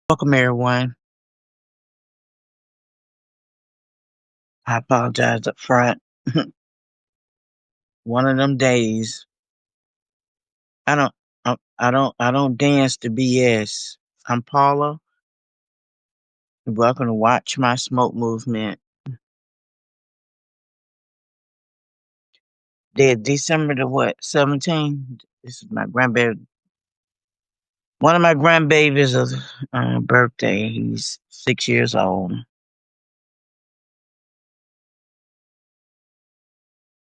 Welcome, everyone. I apologize up front. One of them days, I don't, I don't dance to BS. I'm Paula. Welcome to Watch My Smoke Movement. December the what? 17. This is my grandbaby. One of my grandbabies' birthday. He's 6 years old.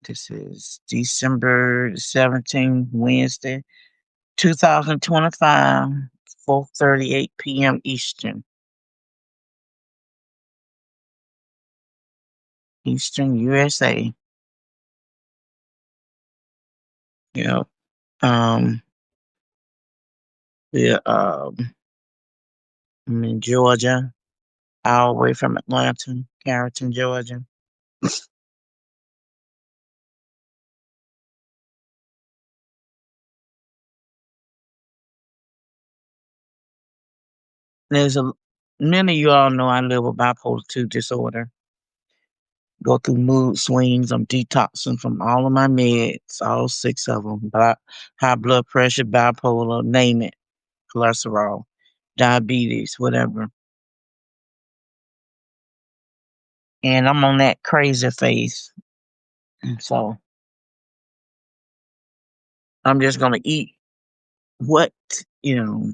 This is December the 17th, Wednesday, 2025, 4:38 p.m. Eastern. Eastern USA. Yep. Um, yeah, I'm in Georgia, hour away from Atlanta, Carrollton, Georgia. There's a Many of you all know I live with bipolar 2 disorder. Go through mood swings. I'm detoxing from all of my meds, all six of them. High blood pressure, bipolar, name it, cholesterol, diabetes, whatever. And I'm on that crazy phase. So I'm just gonna eat what you know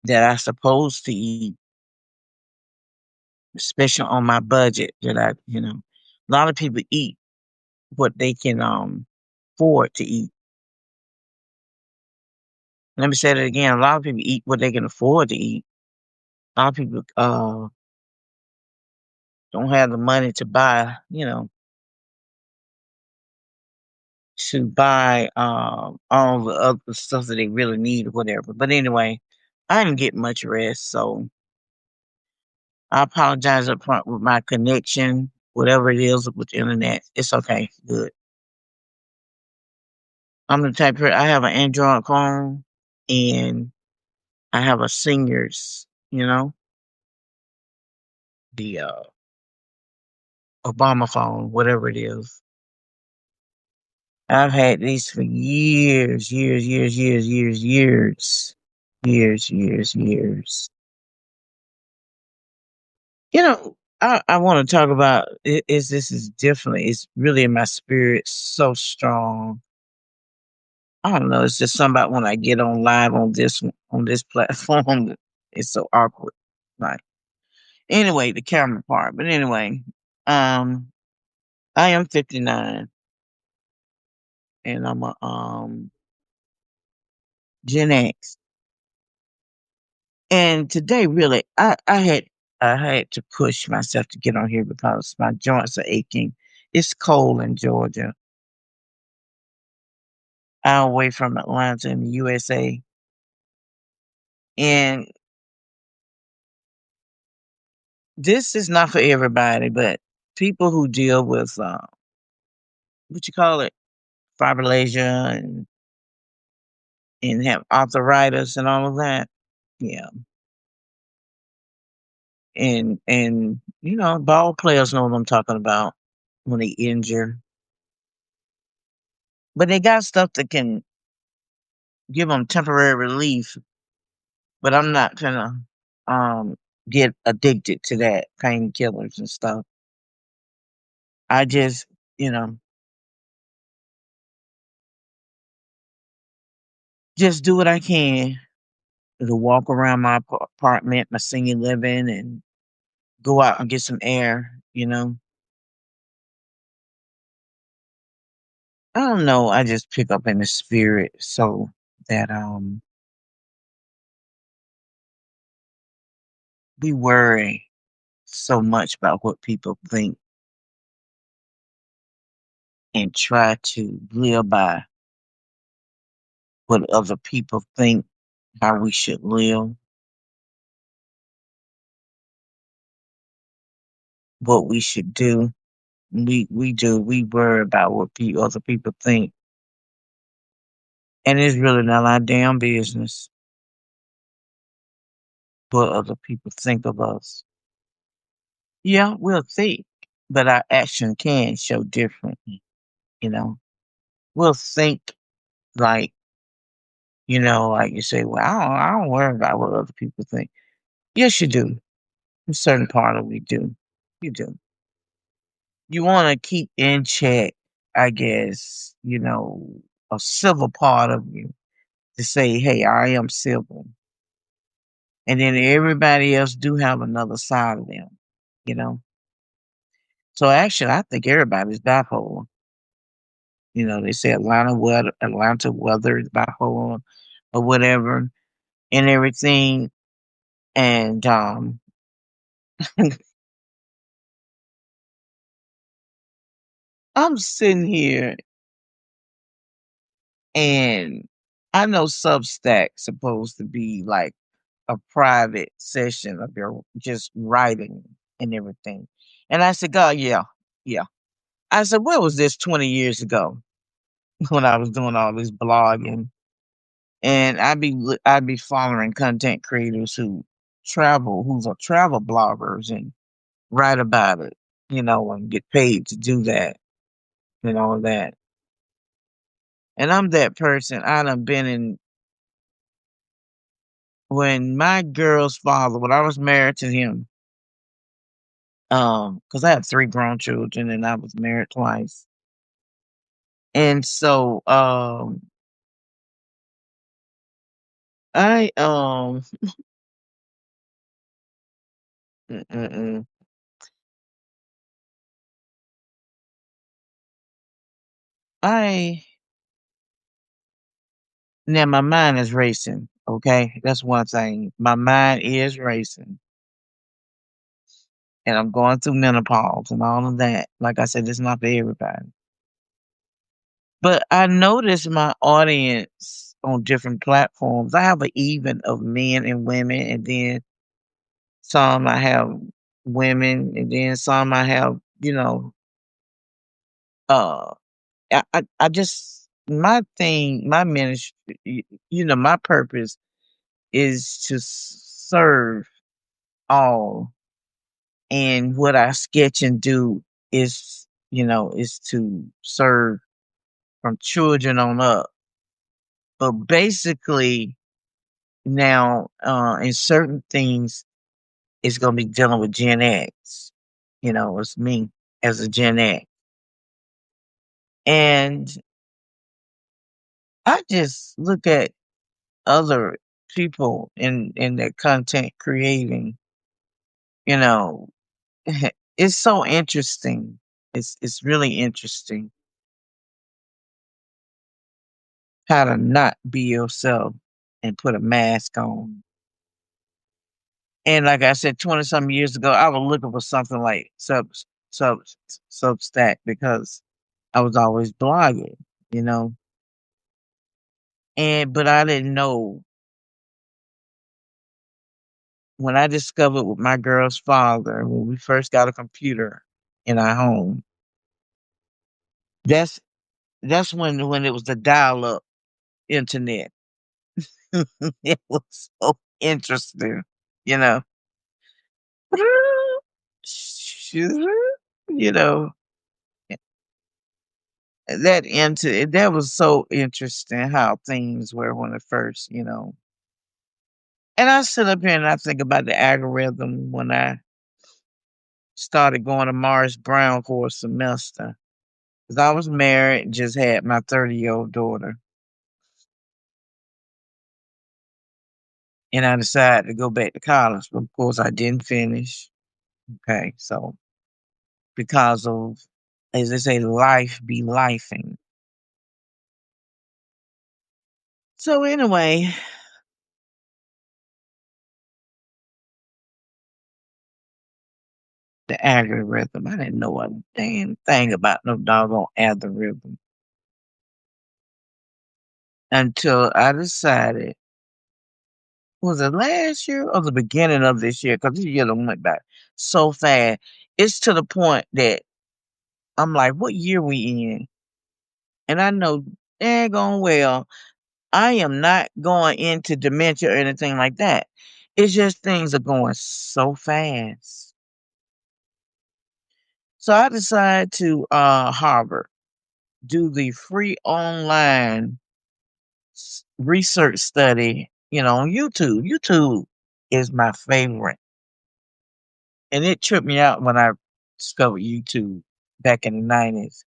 that I supposed to eat, especially on my budget. A lot of people eat what they can afford to eat. Let me say that again. A lot of people eat what they can afford to eat. A lot of people don't have the money to buy, all the other stuff that they really need or whatever. But anyway, I didn't get much rest, so I apologize up front with my connection, whatever it is with the internet. It's okay, good. I'm the type of I have an Android phone and I have a senior's, the Obama phone, whatever it is. I've had these for years, years, years, years, years, years, years, years, years. I want to talk about is this is different. It's really in my spirit so strong. I don't know. It's just something about when I get on live on this platform. It's so awkward. Like anyway, the camera part. But anyway, um, I am 59, and I'm a Gen X. And today, really, I had to push myself to get on here because my joints are aching. It's cold in Georgia, hour away from Atlanta in the USA, and this is not for everybody, but people who deal with what you call it, fibrillation and have arthritis and all of that. Yeah, and ball players know what I'm talking about when they injure, but they got stuff that can give them temporary relief. But I'm not gonna get addicted to that painkillers and stuff. I just you know just do what I can to walk around my apartment, my senior living, and go out and get some air. I don't know. I just pick up in the spirit so that we worry so much about what people think and try to live by what other people think how we should live, what we should do. We worry about what other people think, and it's really not our damn business. what other people think of us. Yeah, we'll think, but our action can show differently, you know. We'll think like, like you say, well, I don't worry about what other people think. Yes, you do. A certain part of you do. You do. You want to keep in check, I guess, a civil part of you to say, hey, I am civil. And then everybody else do have another side of them, you know. So actually, I think everybody's bipolar. They say Atlanta weather is bipolar or whatever and everything. And I'm sitting here and I know Substack supposed to be like a private session of your just writing and everything. And I said, God, yeah, yeah. I said, where was this 20 years ago when I was doing all this blogging? And I'd be following content creators who's a travel bloggers and write about it, and get paid to do that and all of that. And I'm that person. I done been in when my girl's father, when I was married to him, because I had 3 grown children and I was married twice. And so, I, mm, mm, mm. I now my mind is racing, okay? That's one thing. My mind is racing, and I'm going through menopause and all of that. Like I said, it's not for everybody. But I notice my audience on different platforms. I have an even of men and women, and then some I have women, and then some I have, uh, I just my thing, my ministry, my purpose is to serve all, and what I sketch and do is to serve from children on up. But basically, now in certain things, it's gonna be dealing with Gen X. It's me as a Gen X, and I just look at other people in their content creating. You know, it's so interesting. It's really interesting how to not be yourself and put a mask on. And like I said, 20 some years ago, I was looking for something like sub Substack because I was always blogging, you know. And but I didn't know when I discovered with my girl's father when we first got a computer in our home. That's that's when it was the dial up internet. It was so interesting, you know. You know, that was so interesting how things were when it first. And I sit up here and I think about the algorithm when I started going to Morris Brown for a semester. Because I was married and just had my 30-year-old daughter. And I decided to go back to college. But of course, I didn't finish. Okay. So, because of, as they say, life be lifing. So, anyway, the algorithm. I didn't know a damn thing about no doggone algorithm until I decided, was it last year or the beginning of this year? Because this year done went by so fast. It's to the point that I'm like, what year we in? And I know daggone well I am not going into dementia or anything like that. It's just things are going so fast. So I decided to Harvard do the free online research study, on YouTube. YouTube is my favorite. And it tripped me out when I discovered YouTube back in the 90s.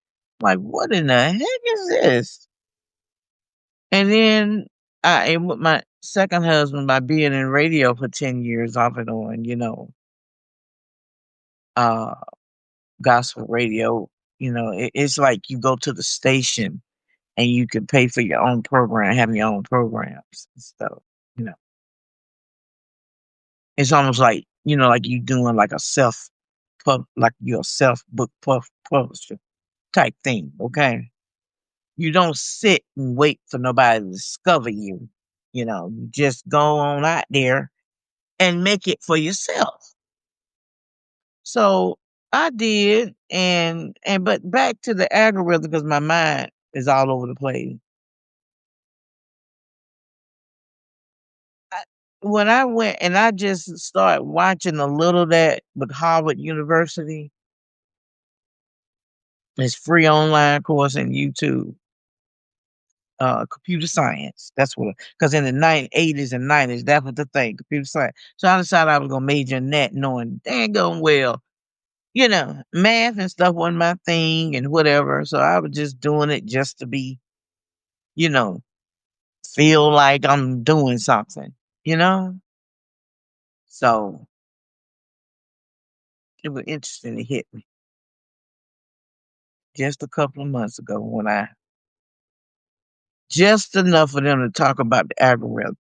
Like, what in the heck is this? And then and with my second husband, by being in radio for 10 years off and on, uh, gospel radio, it's like you go to the station and you can pay for your own program, have your own programs and stuff. You know, it's almost like you doing like a like you're a self book publisher type thing. Okay. You don't sit and wait for nobody to discover you. You just go on out there and make it for yourself. So I did, and but back to the algorithm because my mind is all over the place. I, when I went and I just started watching a little of that with Harvard University, it's free online course in YouTube, computer science. That's what, because in the 80s and 90s, that was the thing, computer science. So I decided I was gonna major in that, knowing dang going well, math and stuff wasn't my thing and whatever. So I was just doing it just to be, you know, feel like I'm doing something, you know? So it was interesting to hit me just a couple of months ago when just enough for them to talk about the algorithm.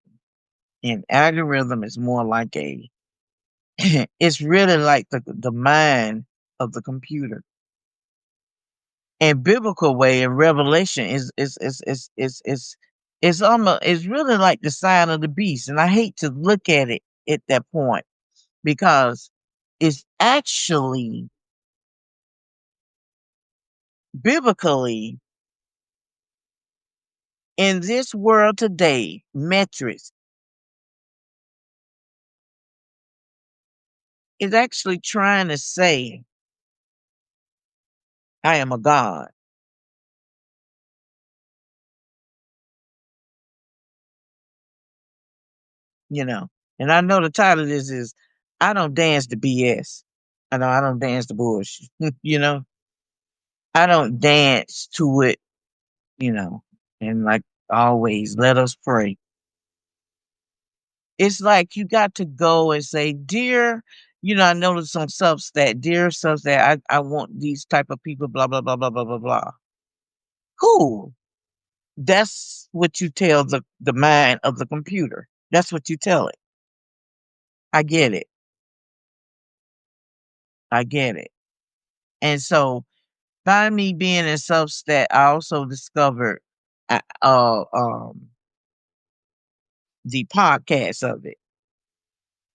And algorithm is more like it's really like the mind of the computer. And biblical way in Revelation is almost it's really like the sign of the beast. And I hate to look at it at that point because it's actually biblically in this world today, metrics is actually trying to say, I am a God, you know. And I know the title of this is I don't dance to BS. I know I don't dance to bullshit, you know. I don't dance to it, you know. And like always, let us pray. It's like you got to go and say, dear, I noticed on Substack, dear Substack, I want these type of people, blah, blah, blah, blah, blah, blah, blah. Cool. That's what you tell the mind of the computer. That's what you tell it. I get it. I get it. And so by me being in Substack, I also discovered the podcast of it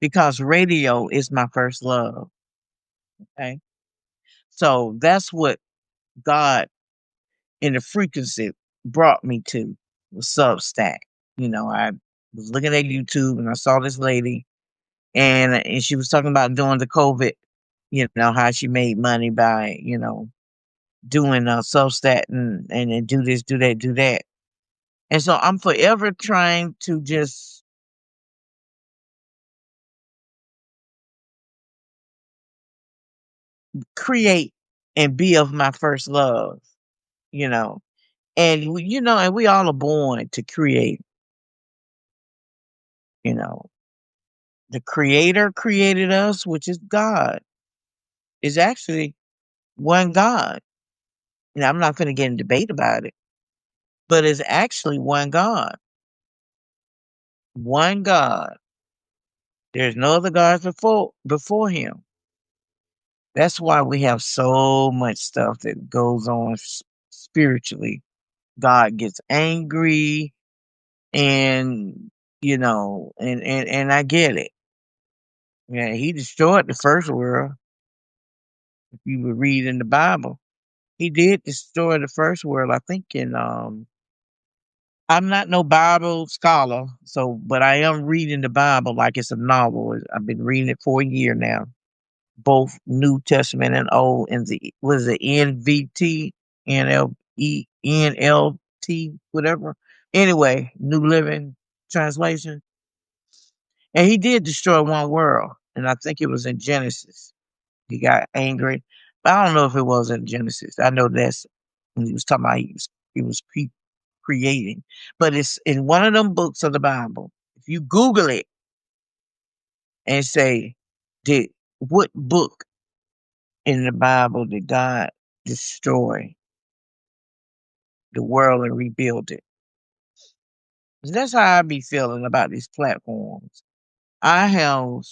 because radio is my first love. Okay. So that's what God in the frequency brought me to was Substack. I was looking at YouTube and I saw this lady and she was talking about doing the COVID, how she made money by, doing Substack and then do this, do that, do that. And so I'm forever trying to just create and be of my first love, you know. And we all are born to create, you know. The creator created us, which is God. Is actually one God. I'm not going to get in debate about it, but it's actually one God. One God. There's no other gods before him. That's why we have so much stuff that goes on spiritually. God gets angry and and I get it. Yeah, he destroyed the first world. If you would read in the Bible, he did destroy the first world. I think in I'm not no Bible scholar, so but I am reading the Bible like it's a novel. I've been reading it for a year now, both New Testament and Old, and the was it NVT, NLE, NLT, whatever. Anyway, New Living Translation, and he did destroy one world, and I think it was in Genesis. He got angry, but I don't know if it was in Genesis. I know that's when he was talking about he was creating. But it's in one of them books of the Bible. If you Google it and say, did what book in the Bible did God destroy the world and rebuild it? 'Cause that's how I be feeling about these platforms. I have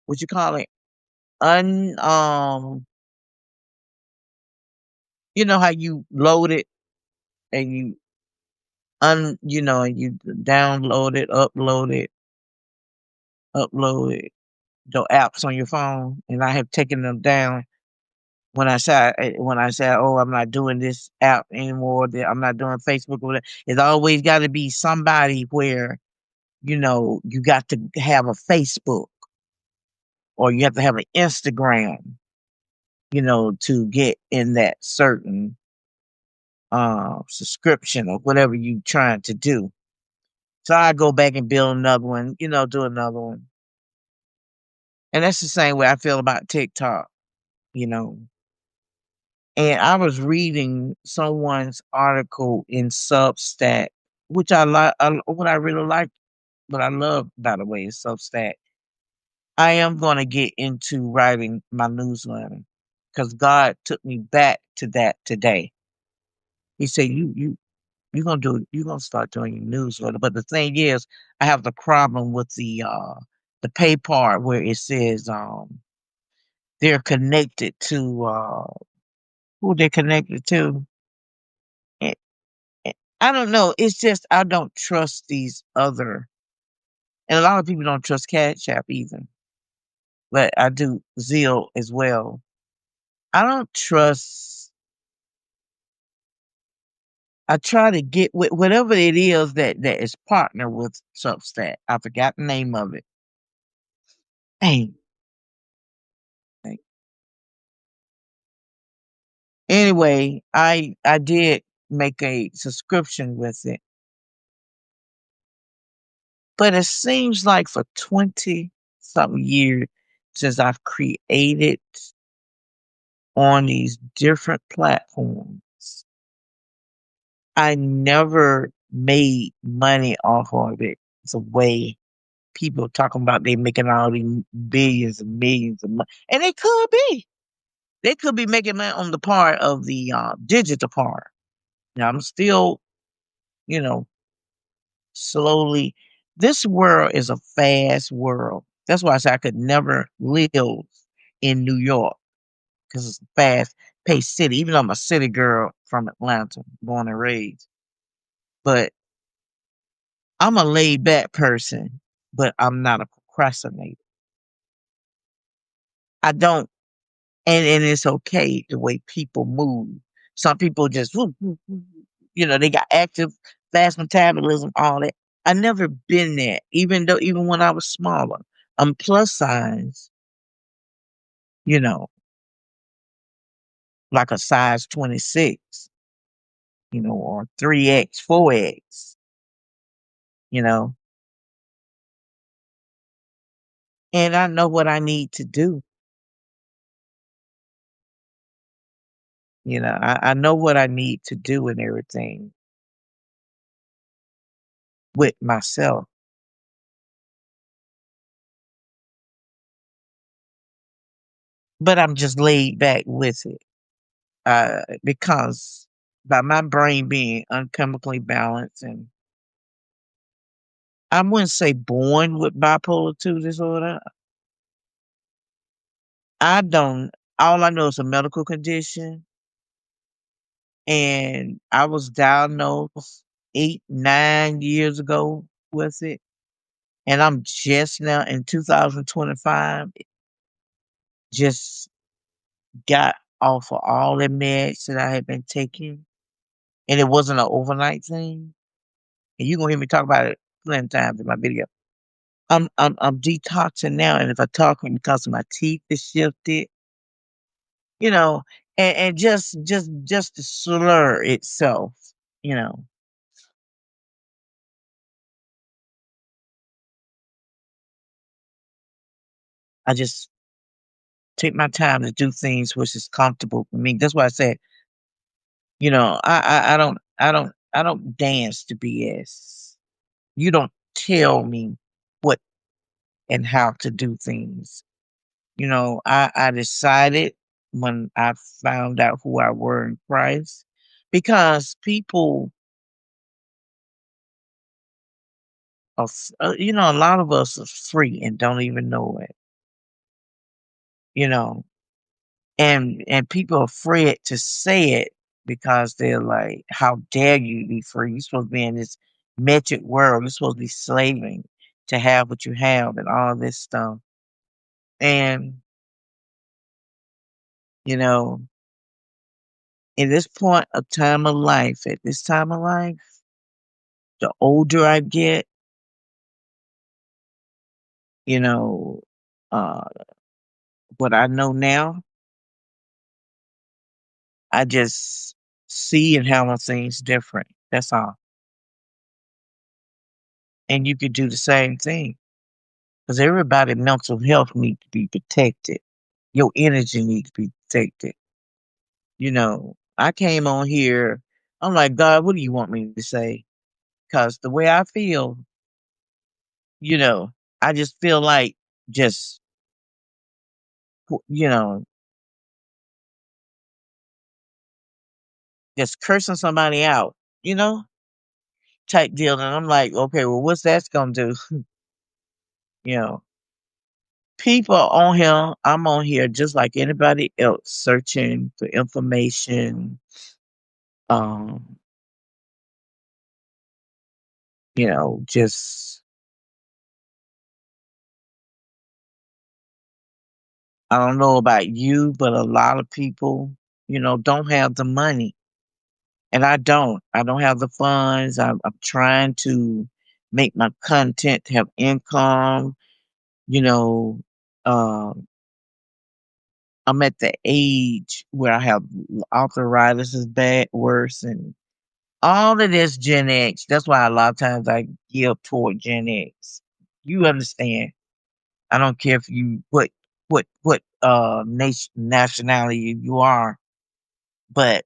what you call it, un you know how you load it and you you download it, upload it, the apps on your phone, and I have taken them down when I say, "Oh, I'm not doing this app anymore, that I'm not doing Facebook," or whatever, it's always got to be somebody where you got to have a Facebook or you have to have an Instagram, to get in that certain subscription or whatever you trying to do. So I go back and build another one, do another one, and that's the same way I feel about TikTok, you know. And I was reading someone's article in Substack, which I like. What I really like, what I love, by the way, is Substack. I am going to get into writing my newsletter because God took me back to that today. He said, you're gonna you're gonna start doing your newsletter." But the thing is, I have the problem with the pay part where it says they're connected to who they're connected to. I don't know. It's just I don't trust these other, and a lot of people don't trust Cash App either. But I do Zeal as well. I don't trust. I try to get whatever it is that is partner with Substack. I forgot the name of it. Dang. Dang. Anyway, I did make a subscription with it, but it seems like for 20 something years since I've created on these different platforms, I never made money off of it. It's a way people talking about they making all these billions and millions of money, and they could be. They could be making money on the part of the digital part. Now I'm still, you know, slowly. This world is a fast world. That's why I say I could never live in New York because it's a fast paced city. Even though I'm a city girl from Atlanta, born and raised, but I'm a laid back person, but I'm not a procrastinator. I don't, and it's okay the way people move. Some people just, whoop, whoop, whoop, they got active, fast metabolism, all that. I never been there, even when I was smaller. I'm plus size, you know, like a size 26, or 3X, 4X, you know, and I know what I need to do. I know what I need to do and everything with myself, but I'm just laid back with it because by my brain being unchemically balanced, and I wouldn't say born with bipolar 2 disorder. I don't, all I know is a medical condition, and I was diagnosed 8, 9 years ago with it. And I'm just now in 2025, just got off of all the meds that I had been taking. and it wasn't an overnight thing. And you're gonna hear me talk about it plenty of times in my video. I'm detoxing now, and if I talk because my teeth is shifted, you know, and just the slur itself, you know, I just take my time to do things which is comfortable for me. That's why I said, I don't dance to BS. You don't tell me what and how to do things. I decided when I found out who I were in Christ, because people a lot of us are free and don't even know it, you know, and people are afraid to say it because they're like, how dare you be free? You're supposed to be in this metric world. You're supposed to be slaving to have what you have and all this stuff. And, you know, in this point of time of life, at this time of life, the older I get, you know, uh, what I know now, I just see and handle things different. That's all. And you could do the same thing because everybody' mental health needs to be protected. Your energy needs to be protected. I came on here. I'm like, God, what do you want me to say? Because the way I feel, you know, I just feel like just, you know, just cursing somebody out, you know, type deal. And I'm like, okay, well, what's that's going to do? You know, people on here, I'm on here just like anybody else, searching for information, um, just, I don't know about you, but a lot of people, don't have the money. And I don't. I don't have the funds. I'm trying to make my content have income, you know. Um, I'm at the age where I have arthritis is bad, worse, and all of this Gen X. That's why a lot of times I give toward Gen X. You understand? I don't care if you what nationality you are, but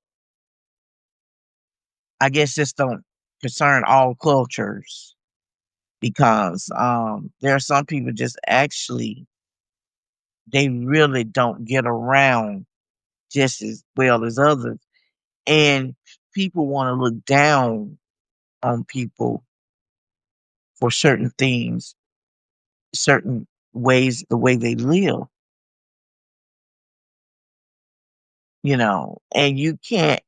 I guess this don't concern all cultures because there are some people just actually they really don't get around just as well as others, and people want to look down on people for certain things, certain ways, the way they live, and you can't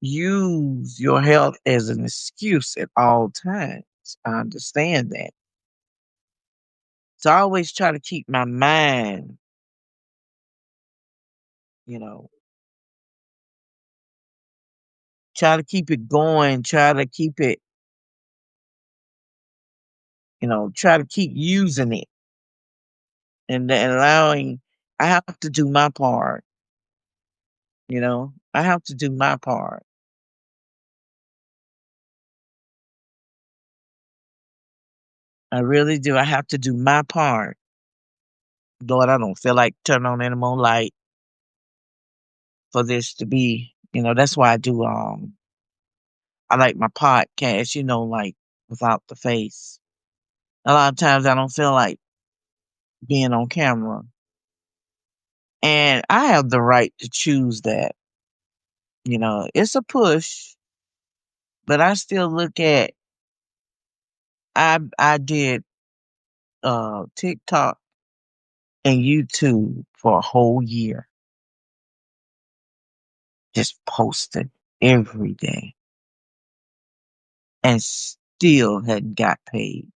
use your health as an excuse at all times. I understand that. So I always try to keep my mind, you know, try to keep it going, try to keep it, try to keep using it and then allowing, I have to do my part, I have to do my part. I really do. I have to do my part. Lord, I don't feel like turning on any more light for this to be, that's why I like my podcast, like without the face. A lot of times I don't feel like being on camera. And I have the right to choose that. It's a push, but I still look at I did TikTok and YouTube for a whole year, just posting every day and still hadn't got paid.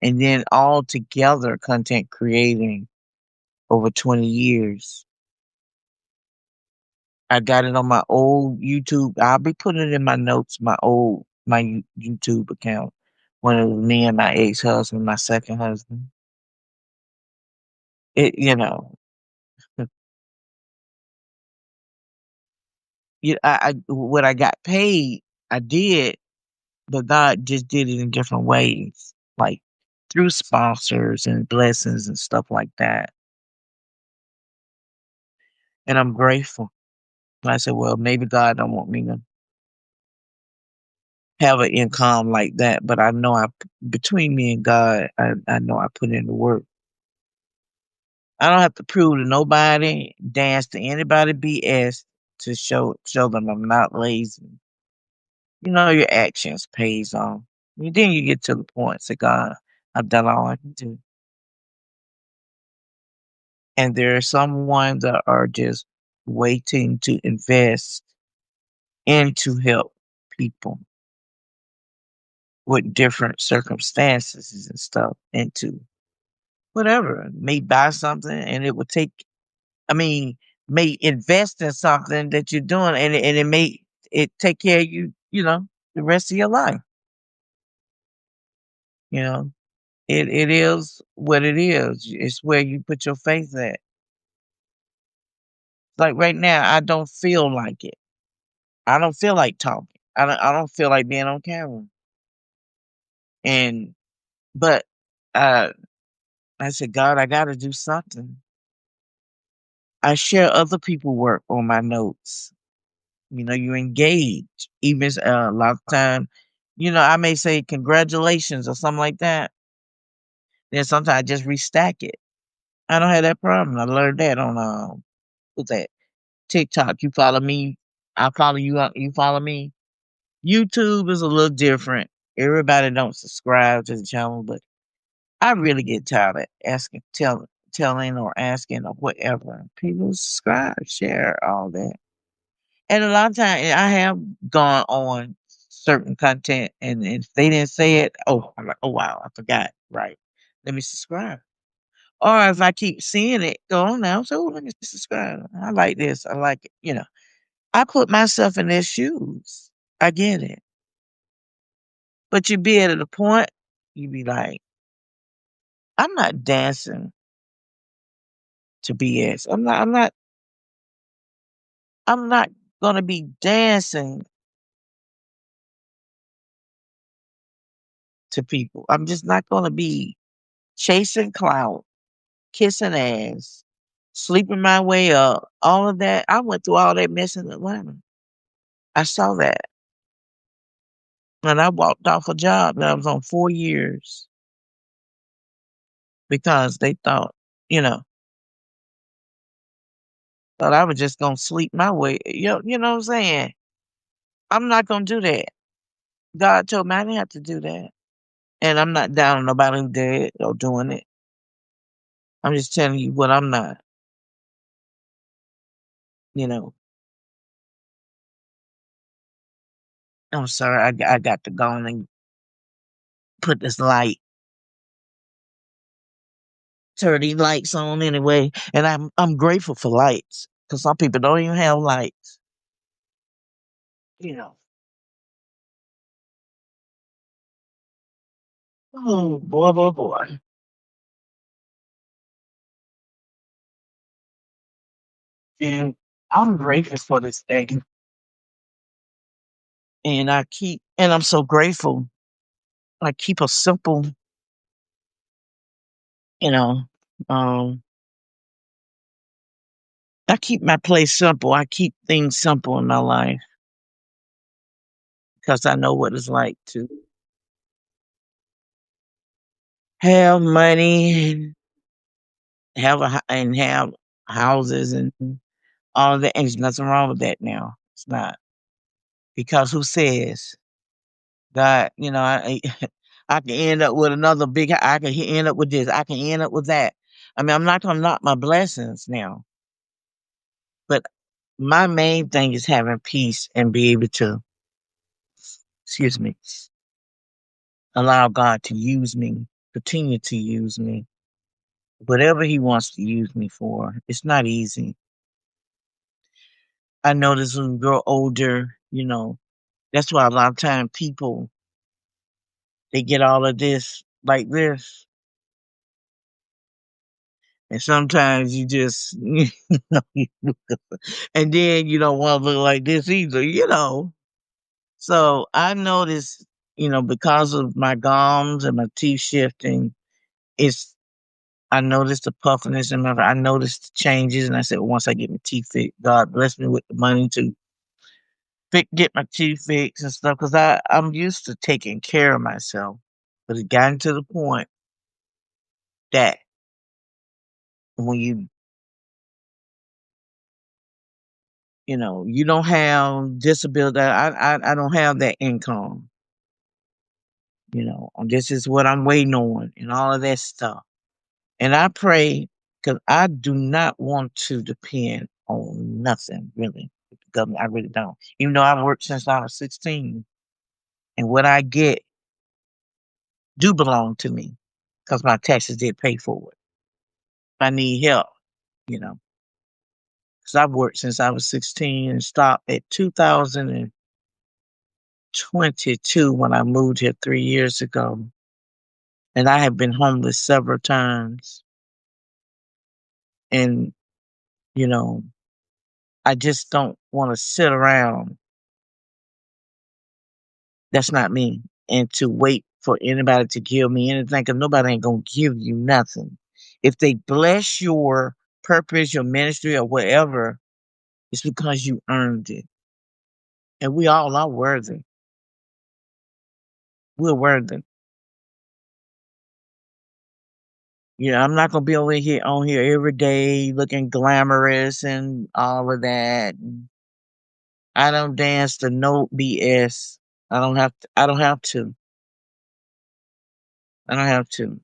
And then all together content creating over 20 years, I got it on my old YouTube. I'll be putting it in my notes, my YouTube account when it was me and my ex-husband, my second husband. It, what I got paid, I did, but God just did it in different ways, like through sponsors and blessings and stuff like that. And I'm grateful. And I said, well, maybe God don't want me to have an income like that, but I know between me and God, I know I put in the work. I don't have to prove to nobody, dance to anybody BS to show them I'm not lazy. Your actions pays off. And then you get to the point, say, God, I've done all I can do. And there are some ones that are just waiting to invest and to help people with different circumstances and stuff and to whatever, may buy something and it would take, I mean, may invest in something that you're doing and it may it take care of you, the rest of your life. You know, it is what it is. It's where you put your faith at. Like right now, I don't feel like it. I don't feel like talking. I don't feel like being on camera. And but uh I said, God, I gotta do something. I share other people work on my notes. You engage. Even a lot of time, I may say congratulations or something like that. Then sometimes I just restack it. I don't have that problem. I learned that on what's that? TikTok. You follow me, I follow you. You follow me. YouTube is a little different. Everybody don't subscribe to the channel, but I really get tired of asking, telling or asking or whatever. People subscribe, share, all that. And a lot of times I have gone on certain content and if they didn't say it, oh, I'm like, oh wow, I forgot. Right. Let me subscribe. Or if I keep seeing it, go on now. So let me subscribe. I like this. I like it. I put myself in their shoes. I get it. But you be at a point, you be like, I'm not dancing to BS. I'm not gonna be dancing to people. I'm just not gonna be chasing clout, kissing ass, sleeping my way up, all of that. I went through all that mess in Atlanta. I saw that. And I walked off a job that I was on 4 years because they you know, thought I was just gonna sleep my way. You know what I'm saying? I'm not gonna do that. God told me I didn't have to do that. And I'm not down on nobody who did it or doing it. I'm just telling you what I'm not, you know. I'm sorry, I got to go on and put this light, turn these lights on anyway. And I'm grateful for lights. Because some people don't even have lights. You know. Oh boy, boy, boy. And I'm grateful for this thing. And I'm so grateful. I keep a simple, you know, um, I keep my place simple. I keep things simple in my life because I know what it's like to have money and have houses and all of that. And there's nothing wrong with that now. It's not because who says God? I can end up with another big. I can end up with this. I can end up with that. I mean, I'm not gonna knock my blessings now, but my main thing is having peace and be able to, excuse me, allow God to use me, continue to use me, whatever He wants to use me for. It's not easy. I notice when we grow older, that's why a lot of time people they get all of this like this, and sometimes you just and then you don't want to look like this either. So I noticed, because of my gums and my teeth shifting, it's I noticed the puffiness in I noticed the changes, and I said, once I get my teeth fixed, God bless me with the money to get my teeth fixed and stuff. Because I'm used to taking care of myself, but it gotten to the point that when you don't have disability, I don't have that income. This is what I'm waiting on, and all of that stuff. And I pray because I do not want to depend on nothing really with the government. I really don't. Even though I've worked since I was 16, and what I get do belong to me because my taxes did pay for it. I need help, you know, because I've worked since I was 16 and stopped at 2022 when I moved here 3 years ago. And I have been homeless several times. And, you know, I just don't want to sit around. That's not me. And to wait for anybody to give me anything, because nobody ain't going to give you nothing. If they bless your purpose, your ministry, or whatever, it's because you earned it. And we all are worthy. We're worthy. I'm not gonna be over here on here every day looking glamorous and all of that. I don't dance to no BS. I don't have to. I don't have to. I don't have to.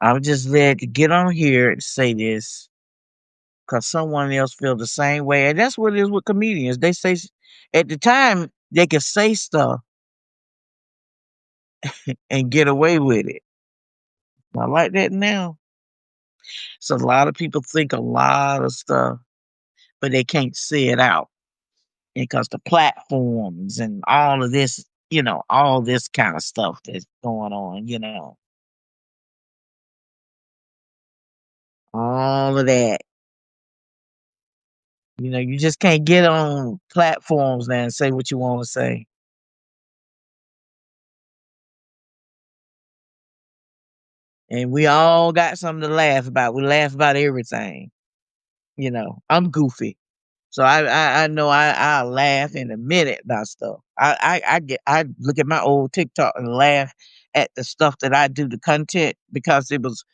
I was just led to get on here and say this because someone else feel the same way, and that's what it is with comedians. They say at the time they can say stuff and get away with it. Not like that now. So a lot of people think a lot of stuff, but they can't say it out because the platforms and all of this, all this kind of stuff that's going on, all of that. You just can't get on platforms now and say what you want to say. And we all got something to laugh about. We laugh about everything. I'm goofy. So I know I'll laugh in a minute about stuff. I look at my old TikTok and laugh at the stuff that I do, the content, because it was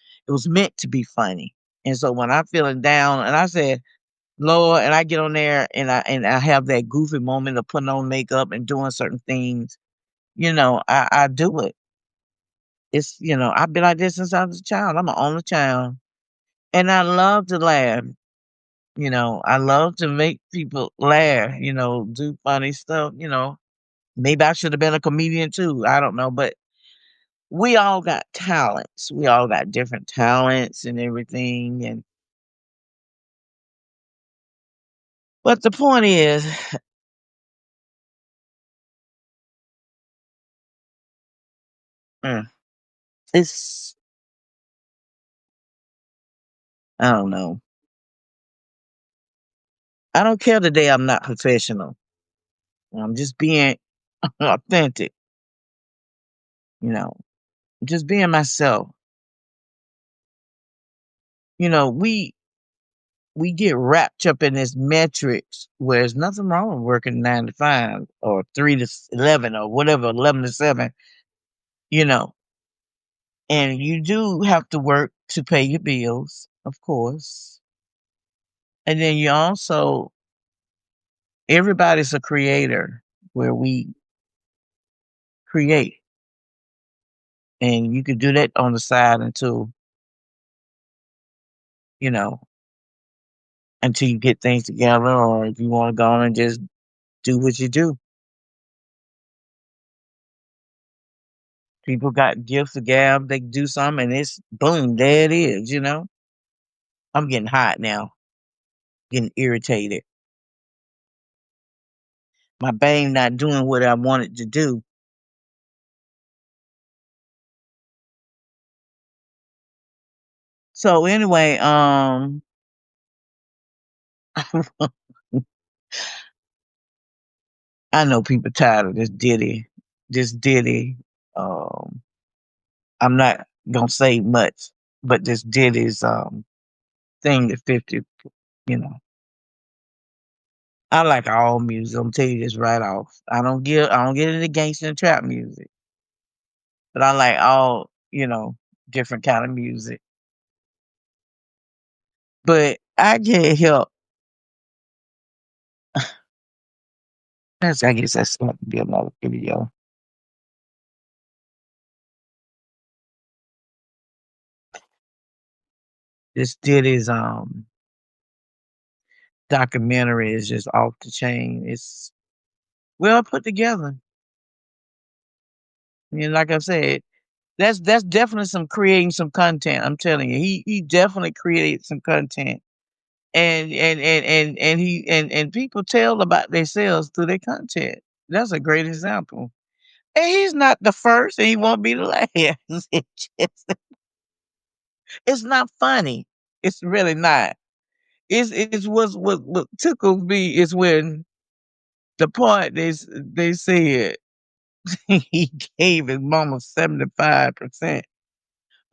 meant to be funny. And so when I'm feeling down and I said, Lord, and I get on there and I have that goofy moment of putting on makeup and doing certain things, I do it. I've been like this since I was a child. I'm an only child. And I love to laugh. I love to make people laugh, do funny stuff. Maybe I should have been a comedian too. I don't know. But we all got talents. We all got different talents and everything. But the point is, mm, it's I don't know. I don't care the day I'm not professional. I'm just being authentic, you know, just being myself. We get wrapped up in this metrics where there's nothing wrong with working 9 to 5 or 3 to 11 or whatever, 11 to 7, you know, and you do have to work to pay your bills, of course. And then you also, everybody's a creator where we create, and you can do that on the side you know, until you get things together, or if you want to go on and just do what you do. People got gifts to gab, they can do something and it's boom, there it is. I'm getting hot now. getting irritated. My brain not doing what I wanted to do. So anyway, I know people tired of this Diddy. This Diddy. Um, I'm not gonna say much, but this Diddy's thing at 50, you know. I like all music. I'm tell you this right off. I don't get into gangster and trap music. But I like all, different kind of music. But I can't help I guess that's going to be another video. This Diddy's documentary is just off the chain. It's well put together. Like I said, that's definitely some creating some content. I'm telling you, he definitely created some content, and people tell about themselves through their content. That's a great example. And he's not the first, and he won't be the last. It's not funny. It's really not. It's what tickles me is when the part they said he gave his mama 75%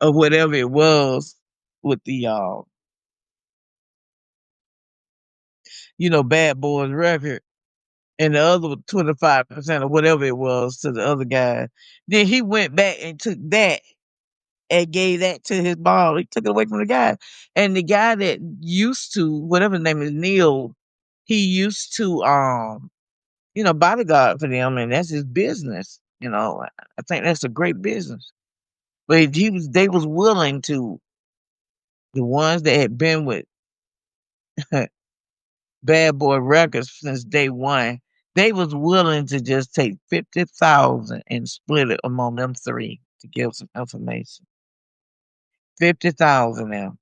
of whatever it was with the Bad Boys record, and the other 25% of whatever it was to the other guy. Then he went back and took that and gave that to his mom. He took it away from the guy. And the guy that used to, whatever his name is, Neil, he used to bodyguard for them, and that's his business. I think that's a great business. But they was willing to, the ones that had been with Bad Boy Records since day one, they was willing to just take 50,000 and split it among them three to give some information. 50,000 now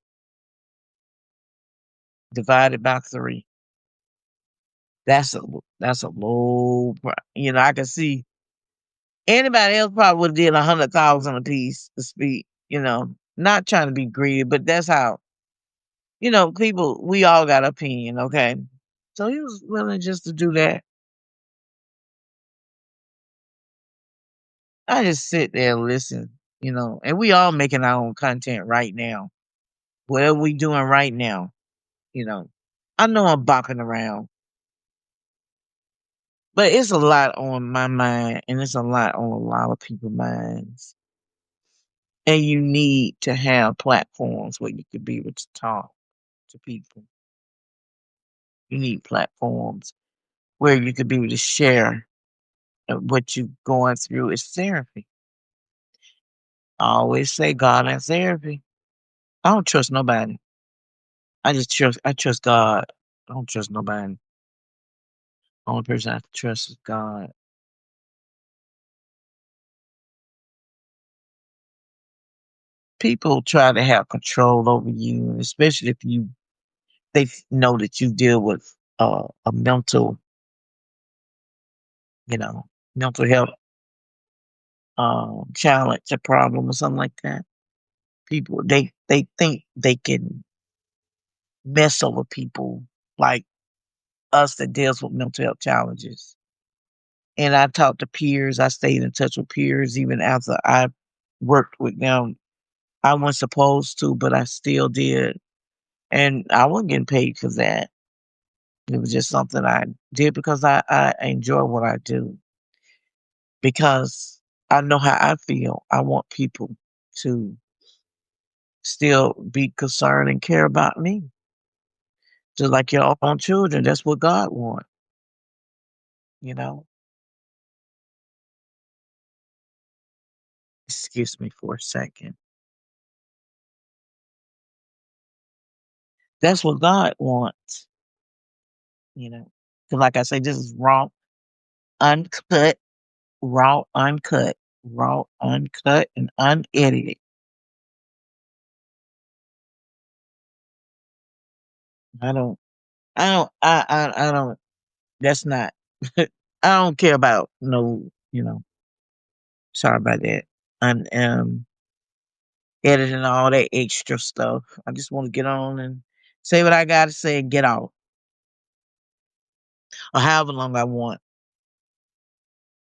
divided by three. That's a low. I can see anybody else probably would have did 100,000 a piece to speak. Not trying to be greedy, but that's how people. We all got opinion, okay? So he was willing just to do that. I just sit there and listen, and we all making our own content right now. Whatever we doing right now, you know. I know I'm bopping around, but it's a lot on my mind, and it's a lot on a lot of people's minds. And you need to have platforms where you can be able to talk to people. You need platforms where you could be able to share what you're going through. Is therapy. I always say God and therapy. I don't trust nobody. I trust God. I don't trust nobody. Only person I trust is God. People try to have control over you, especially if they know that you deal with a you know, mental health challenge, a problem, or something like that. People they think they can mess over people like us that deals with mental health challenges. And I talked to peers. I stayed in touch with peers even after I worked with them. I wasn't supposed to, but I still did. And I wasn't getting paid for that. It was just something I did because I enjoy what I do. Because I know how I feel. I want people to still be concerned and care about me. Just like your own children. That's what God wants, you know. Excuse me for a second. That's what God wants, you know. 'Cause like I say, this is uncut, raw, uncut, and unedited. I don't. I don't. That's not. I don't care about no. Sorry about that. And editing all that extra stuff. I just want to get on and say what I got to say and get off, or however long I want.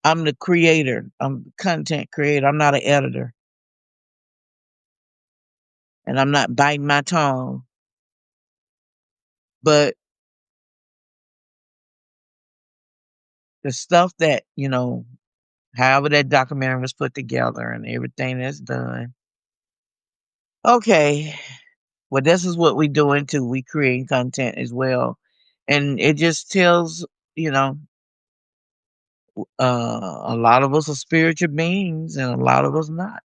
I'm the creator. I'm the content creator. I'm not an editor, and I'm not biting my tongue. But the stuff that however that documentary was put together and everything that's done. Okay, well, this is what we doing too. We creating content as well, and it just tells you know a lot of us are spiritual beings, and a lot of us not.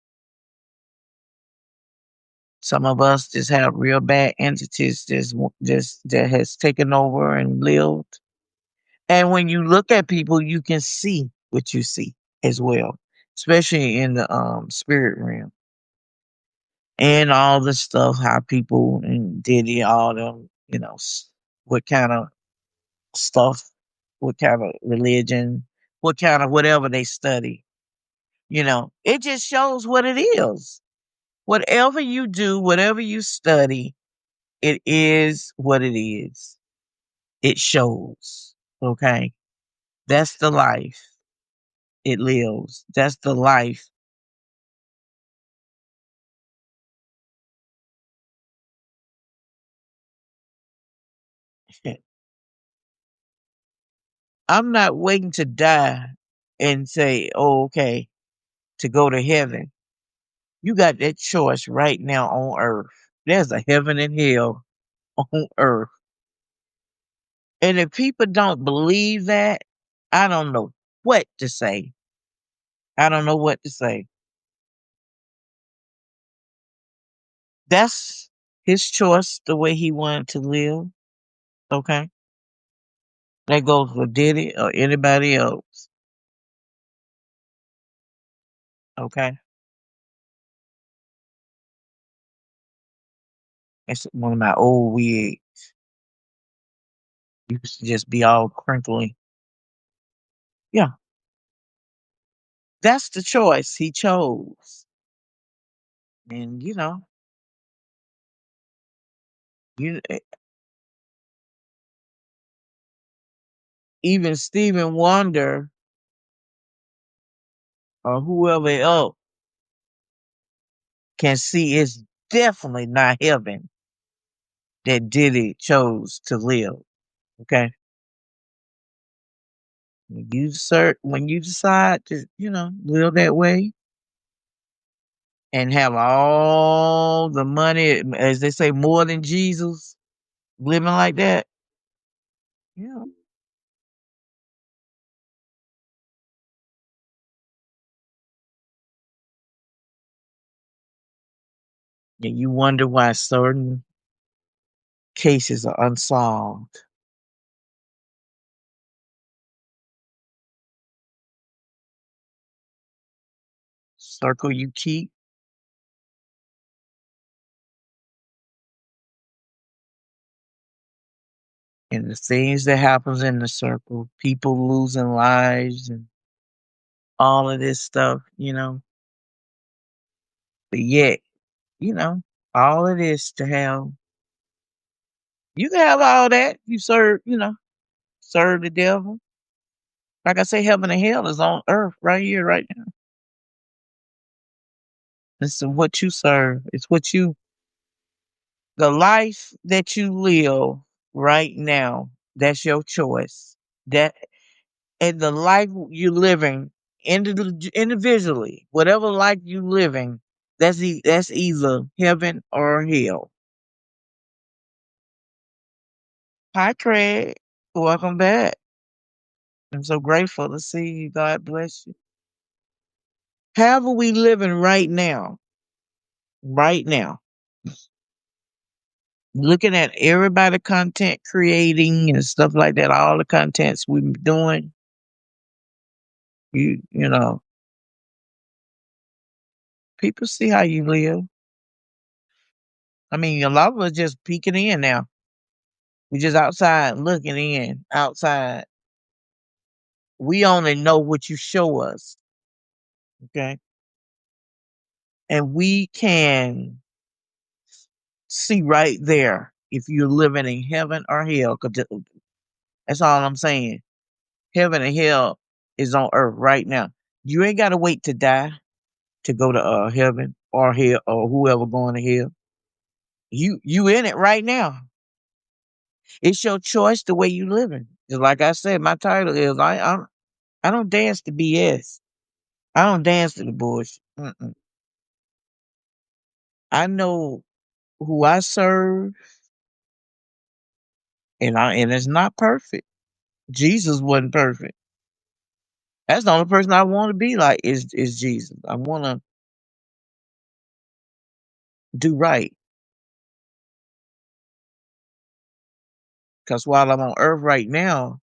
Some of us just have real bad entities just that has taken over and lived. And when you look at people, you can see what you see as well, especially in the spirit realm and all the stuff how people and Diddy all them what kind of stuff, what kind of religion, what kind of whatever they study. It just shows what it is. Whatever you do, whatever you study, it is what it is. It shows. Okay. That's the life it lives. That's the life. I'm not waiting to die and say, oh, okay, to go to heaven. You got that choice right now on earth. There's a heaven and hell on earth. And if people don't believe that, I don't know what to say. I don't know what to say. That's his choice, the way he wanted to live. Okay. That goes for Diddy or anybody else. Okay. That's one of my old wigs. Used to just be all crinkly. Yeah. That's the choice he chose. And you even Stephen Wonder or whoever else can see it's definitely not heaven that Diddy chose to live. Okay. When you decide to, live that way and have all the money, as they say, more than Jesus, living like that, yeah, and you wonder why certain cases are unsolved. Circle you keep, and the things that happens in the circle, people losing lives and all of this stuff, but yet, you know, all it is to have, you can have all that. You serve the devil. Like I say, heaven and hell is on earth right here, right now. It's what you serve. It's the life that you live right now. That's your choice. That and the life you're living individually, whatever life you living, that's either heaven or hell. Hi, Craig. Welcome back. I'm so grateful to see you. God bless you. However, we living right now, looking at everybody content creating and stuff like that, all the contents we're doing, you know, people see how you live. I mean, a lot of us just peeking in now. We just outside looking in, outside. We only know what you show us, okay? And we can see right there if you're living in heaven or hell. 'Cause that's all I'm saying. Heaven and hell is on earth right now. You ain't gotta wait to die to go to heaven or hell or whoever going to hell. You in it right now. It's your choice the way you living. Just like I said, my title is I don't dance to BS. I don't dance to the bullshit. Mm-mm. I know who I serve, and it's not perfect. Jesus wasn't perfect. That's the only person I want to be like is Jesus. I want to do right because while I'm on earth right now,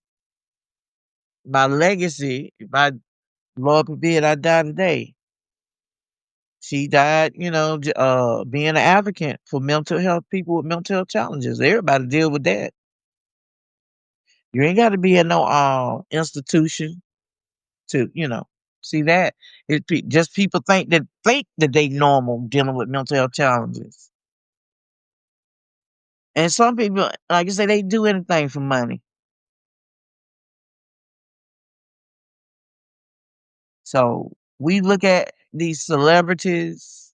my legacy, if I Lord forbid I die today, she died, being an advocate for mental health people with mental health challenges. Everybody deal with that. You ain't got to be in no institution to, see that. Just people think that they normal dealing with mental health challenges. And some people, like I say, they do anything for money. So we look at these celebrities.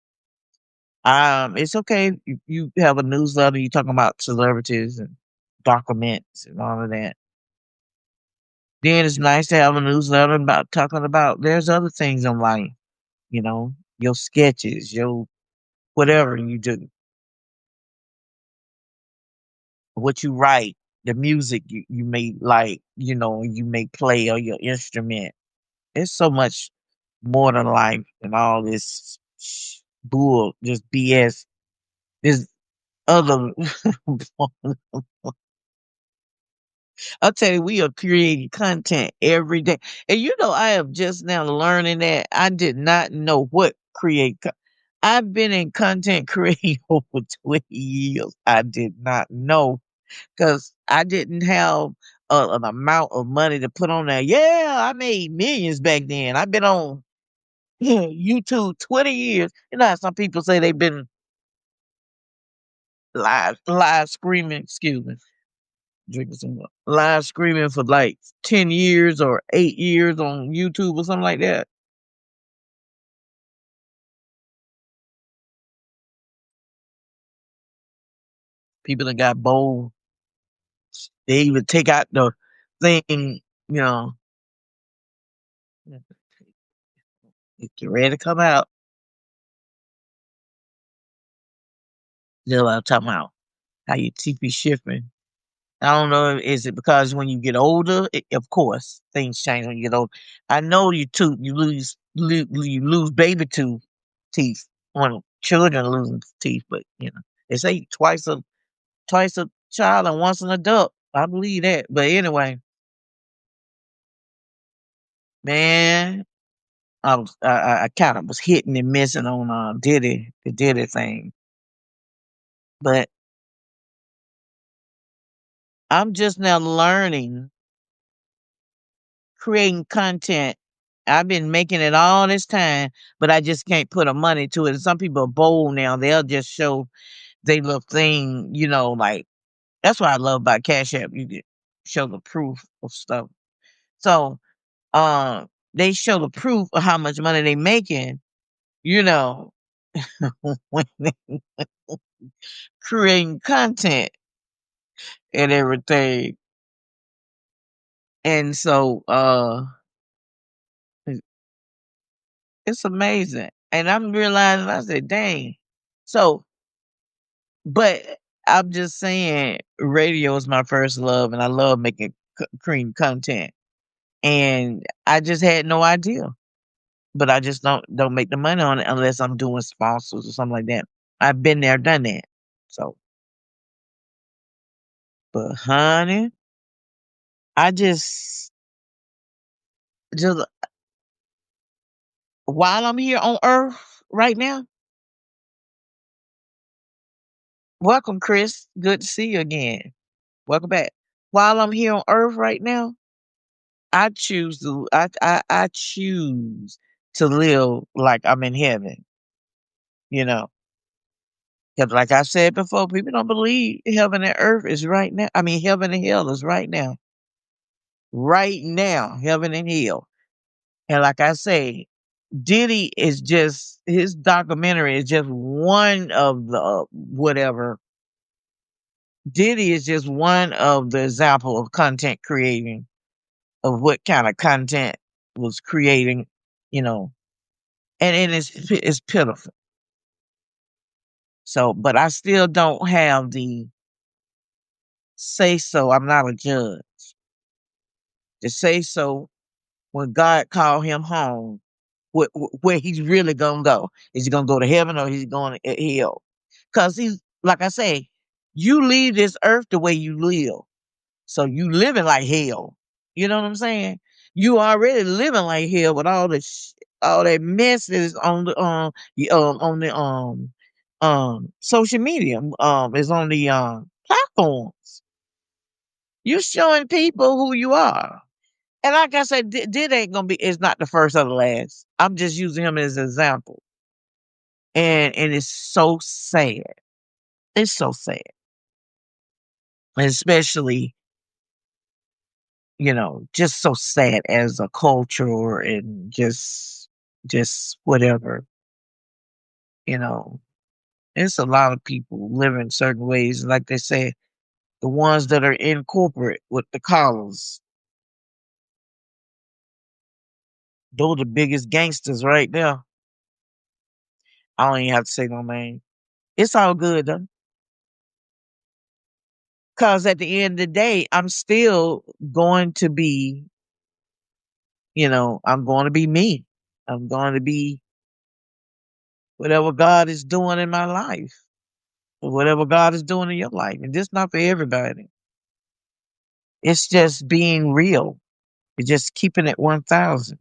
It's okay if you have a newsletter, you talking about celebrities and documents and all of that. Then it's nice to have a newsletter about talking about there's other things in life, your sketches, your whatever you do, what you write, the music you may like, you may play or your instrument. It's so much more than life and all this bull, just BS. This other, I'll tell you, we are creating content every day. And I am just now learning that I did not know what I've been in content creating over 20 years. I did not know because I didn't have an amount of money to put on there. Yeah, I made millions back then. I've been on YouTube 20 years. You know how some people say they've been live screaming, excuse me, drinking some water, live screaming for like 10 years or 8 years on YouTube or something like that. People that got bold, they even take out the thing, you know, it's ready to come out. They're like talking about how your TP shifting. I don't know. Is it because when you get older, of course, things change when you get older. I know you lose baby teeth when children losing teeth, but they say twice a child and once an adult. I believe that. But anyway, man, I kind of was hitting and missing on the Diddy thing, but I'm just now learning creating content. I've been making it all this time, but I just can't put a money to it. And some people are bold now. They'll just show they little thing, like that's what I love about Cash App. You get show the proof of stuff. So they show the proof of how much money they making, you know, when they creating content and everything. And so it's amazing. And I'm realizing I said, dang. So but I'm just saying, radio is my first love, and I love making cream content. And I just had no idea, but I just don't make the money on it unless I'm doing sponsors or something like that. I've been there, done that. So, but honey, I just while I'm here on Earth right now. Welcome, Chris. Good to see you again. Welcome back. While I'm here on earth right now, I choose to live like I'm in heaven, you know. 'Cause like I said before, people don't believe heaven and earth is right now. I mean, heaven and hell is right now. Right now, heaven and hell. And like I say, Diddy is just his documentary is just one of the whatever. Diddy is just one of the example of content creating of what kind of content was creating, you know, and it's pitiful. So, but I still don't have the say so. I'm not a judge to say so when God called him home. Where he's really gonna go? Is he gonna go to heaven or is he going to hell? Because he's like I say, you leave this earth the way you live, so you living like hell. You know what I'm saying? You already living like hell with all the all that mess that is on the on the social media is on the platforms. You're showing people who you are. And like I said, Did ain't gonna be. It's not the first or the last. I'm just using him as an example, and it's so sad. It's so sad, especially just so sad as a culture and just whatever. You know, it's a lot of people living certain ways, like they say, the ones that are in corporate with the collars, those the biggest gangsters right there. I don't even have to say no name. It's all good though. Because at the end of the day, I'm still going to be, I'm going to be me. I'm going to be whatever God is doing in my life, or whatever God is doing in your life. And this not for everybody. It's just being real. It's just keeping it 1,000,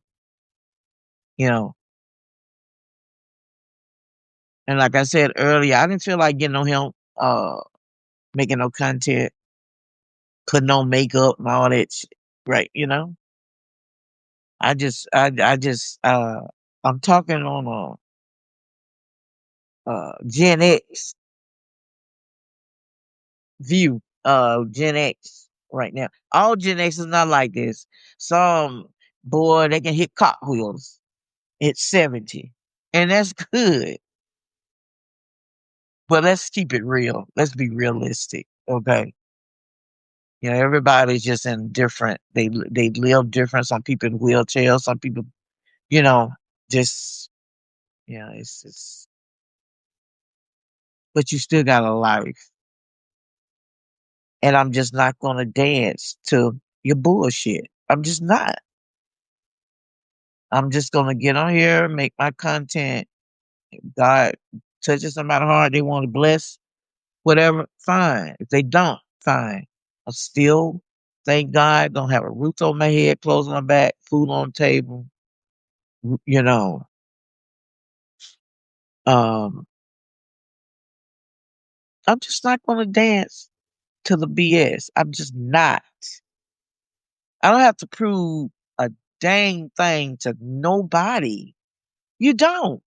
you know. And like I said earlier, I didn't feel like getting on him, making no content, putting on makeup and all that shit, right? I'm talking on Gen X view, Gen X right now. All Gen X is not like this. Some boy they can hit cartwheels at 70. And that's good. But let's keep it real. Let's be realistic. Okay. Everybody's just in different they live different. Some people in wheelchairs, some people, you know, just it's but you still got a life. And I'm just not gonna dance to your bullshit. I'm just not. I'm just gonna get on here, make my content. God touches somebody's heart, they want to bless, whatever, fine. If they don't, fine. I'm still, thank God, gonna have a roof over my head, clothes on my back, food on the table. You know, um, I'm just not gonna dance to the BS. I'm just not. I don't have to prove a dang thing to nobody. You don't.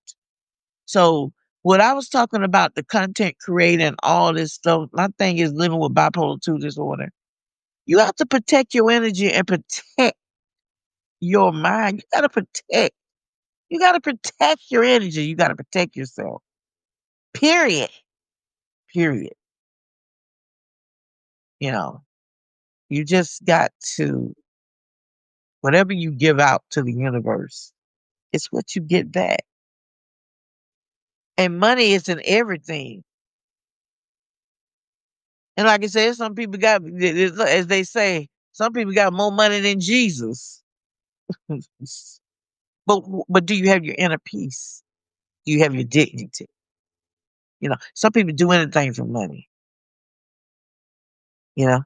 So what I was talking about, the content creating all this stuff, my thing is living with bipolar 2 disorder. You have to protect your energy and protect your mind. You gotta protect your energy. You gotta protect yourself. Period. Period. You know, you just got to whatever you give out to the universe, it's what you get back. And money isn't everything. And like I said, some people got, as they say, some people got more money than Jesus. But do you have your inner peace? Do you have your dignity? Some people do anything for money. You know,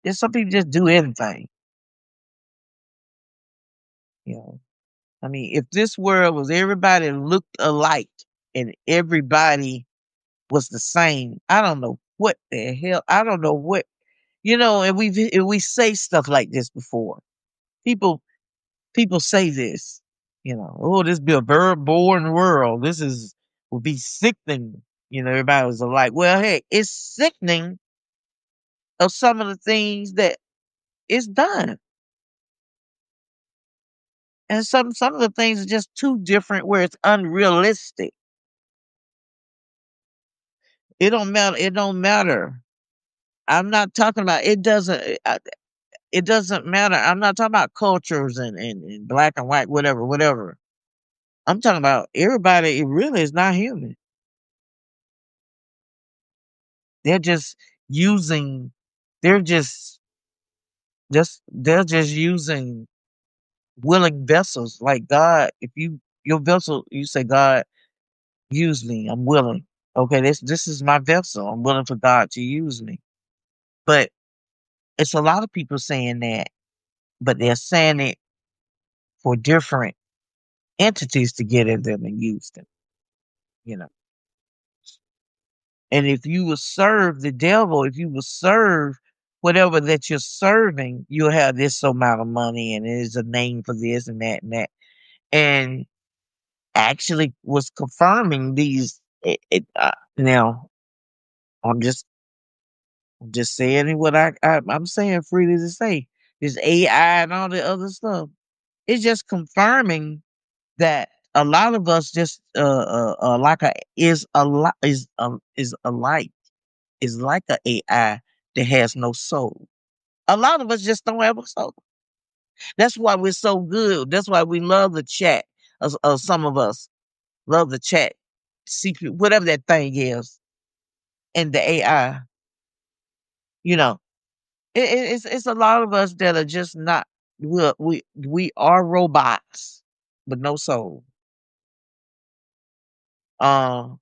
there's some people just do anything. You know, I mean, if this world was everybody looked alike and everybody was the same, I don't know what the hell? I don't know what, you know, and we say stuff like this before. People people say this, you know, oh, this be a very boring world. This is will be sickening. You know, everybody was like, well, hey, it's sickening of some of the things that is done. And some of the things are just too different where it's unrealistic. It don't matter. It don't matter. I'm not talking about it doesn't it doesn't matter. I'm not talking about cultures and black and white, whatever, whatever. I'm talking about everybody. It really is not human. They're just using. They're they're just using willing vessels. Like God, if your vessel, you say God, use me. I'm willing. Okay, this is my vessel. I'm willing for God to use me. But it's a lot of people saying that, but they're saying it for different entities to get at them and use them. You know. And if you will serve the devil, if you will serve whatever that you're serving, you'll have this amount of money and there's a name for this and that and that. And actually was confirming these. Now, I'm just saying what I'm saying freely to say. This AI and all the other stuff. It's just confirming that a lot of us just like a is a lot is alike is like a AI that has no soul. A lot of us just don't have a soul. That's why we're so good. That's why we love the chat. Some of us love the chat, secret, whatever that thing is, and the AI. You know, it's a lot of us that are just not. We are robots with no soul. Uh,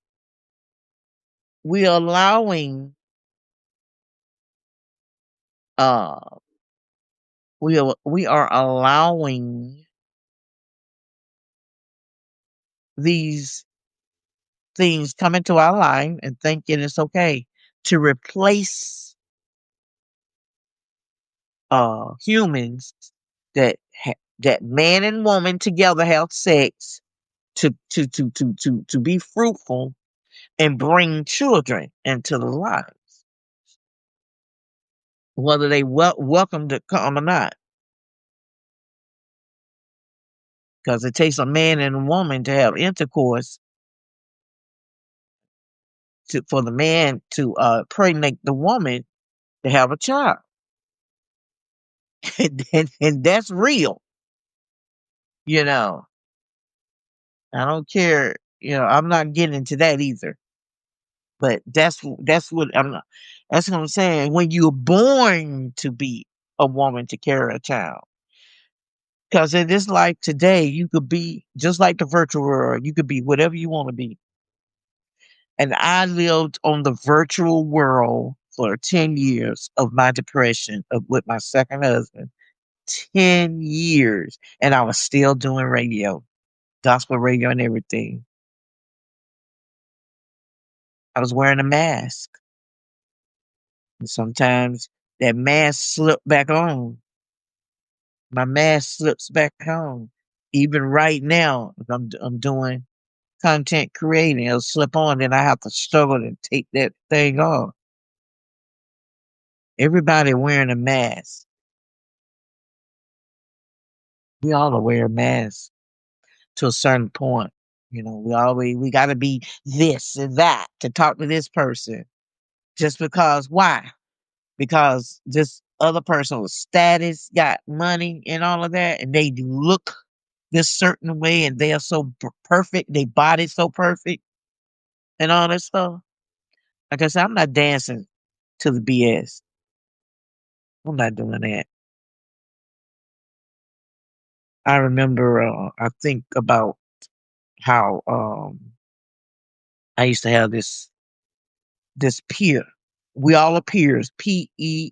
we are allowing. Uh, we are allowing these things come into our life and thinking it's okay to replace humans that man and woman together have sex to be fruitful and bring children into the life, whether they welcome to come or not, because it takes a man and a woman to have intercourse for the man to pregnate the woman to have a child. And that's real. You know, I don't care. You know, I'm not getting into that either. But that's what I'm not. That's what I'm saying. When you're born to be a woman to carry a child, because in this life today, you could be just like the virtual world. You could be whatever you want to be. And I lived on the virtual world for 10 years of my depression with my second husband. 10 years, and I was still doing radio, gospel radio, and everything. I was wearing a mask. And sometimes that mask slipped back on. My mask slips back on. Even right now, if I'm doing content creating, it'll slip on, then I have to struggle to take that thing off. Everybody wearing a mask. We all are wearing masks to a certain point. You know, we gotta be this and that to talk to this person. Just because why? Because this other person with status, got money and all of that, and they look this certain way and they are so perfect, they body so perfect and all that stuff. Like I said, I'm not dancing to the BS. I'm not doing that. I remember I think about how I used to have this peer. We all are peers, PEERS,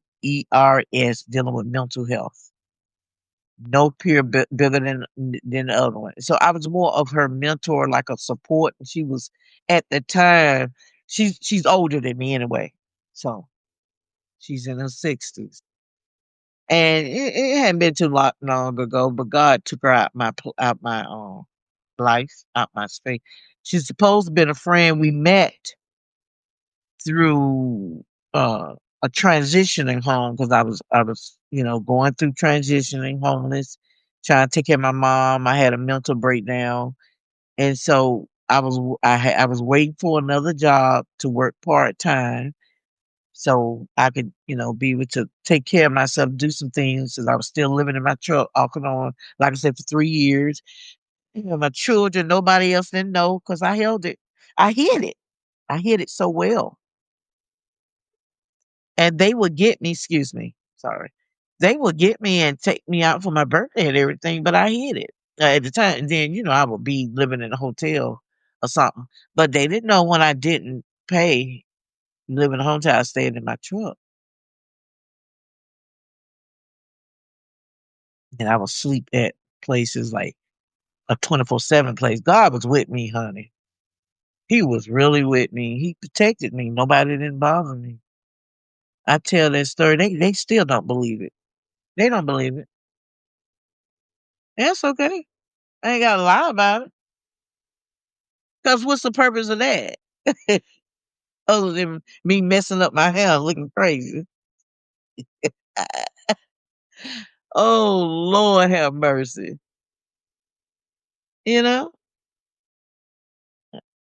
dealing with mental health. No peer bigger than the other one. So I was more of her mentor, like a support. And she was at the time. She's older than me anyway. So she's in her 60s. And it hadn't been too long ago, but God took her out my life, out my space. She's supposed to been a friend we met through a transitioning home because I was going through transitioning homeless, trying to take care of my mom. I had a mental breakdown, and so I was waiting for another job to work part time so I could be able to take care of myself, do some things. Because I was still living in my truck off and on, like I said, for 3 years. My children, nobody else didn't know because I held it. I hid it. I hid it so well. And they would get me, excuse me, sorry. They would get me and take me out for my birthday and everything, but I hid it at the time. And then, I would be living in a hotel or something. But they didn't know when I didn't pay, live in a hotel, I stayed in my truck. And I would sleep at places like a 24/7 place. God was with me, honey. He was really with me. He protected me. Nobody didn't bother me. I tell that story. They still don't believe it. They don't believe it. That's okay. I ain't gotta lie about it. Cause what's the purpose of that? Other than me messing up my hair looking crazy. Oh Lord have mercy. You know?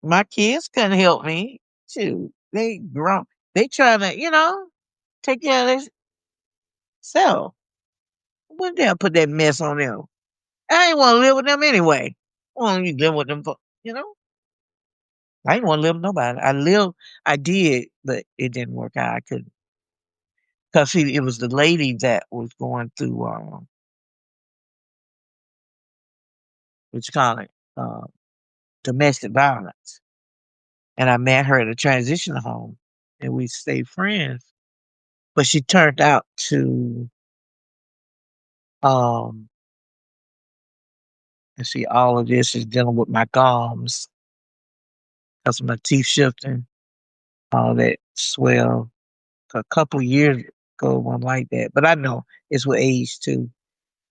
My kids couldn't help me. Shoot. They grown. They trying to, take care of themselves. When they put that mess on them. I ain't want to live with them anyway. Want you live with them for, you know? I ain't want to live with nobody. I did, but it didn't work out. I couldn't. Because see, it was the lady that was going through, what you call it, domestic violence. And I met her at a transition home and we stayed friends. But she turned out to, um, and see, all of this is dealing with my gums because of my teeth shifting, all that swell. A couple years ago, one like that. But I know it's with age too.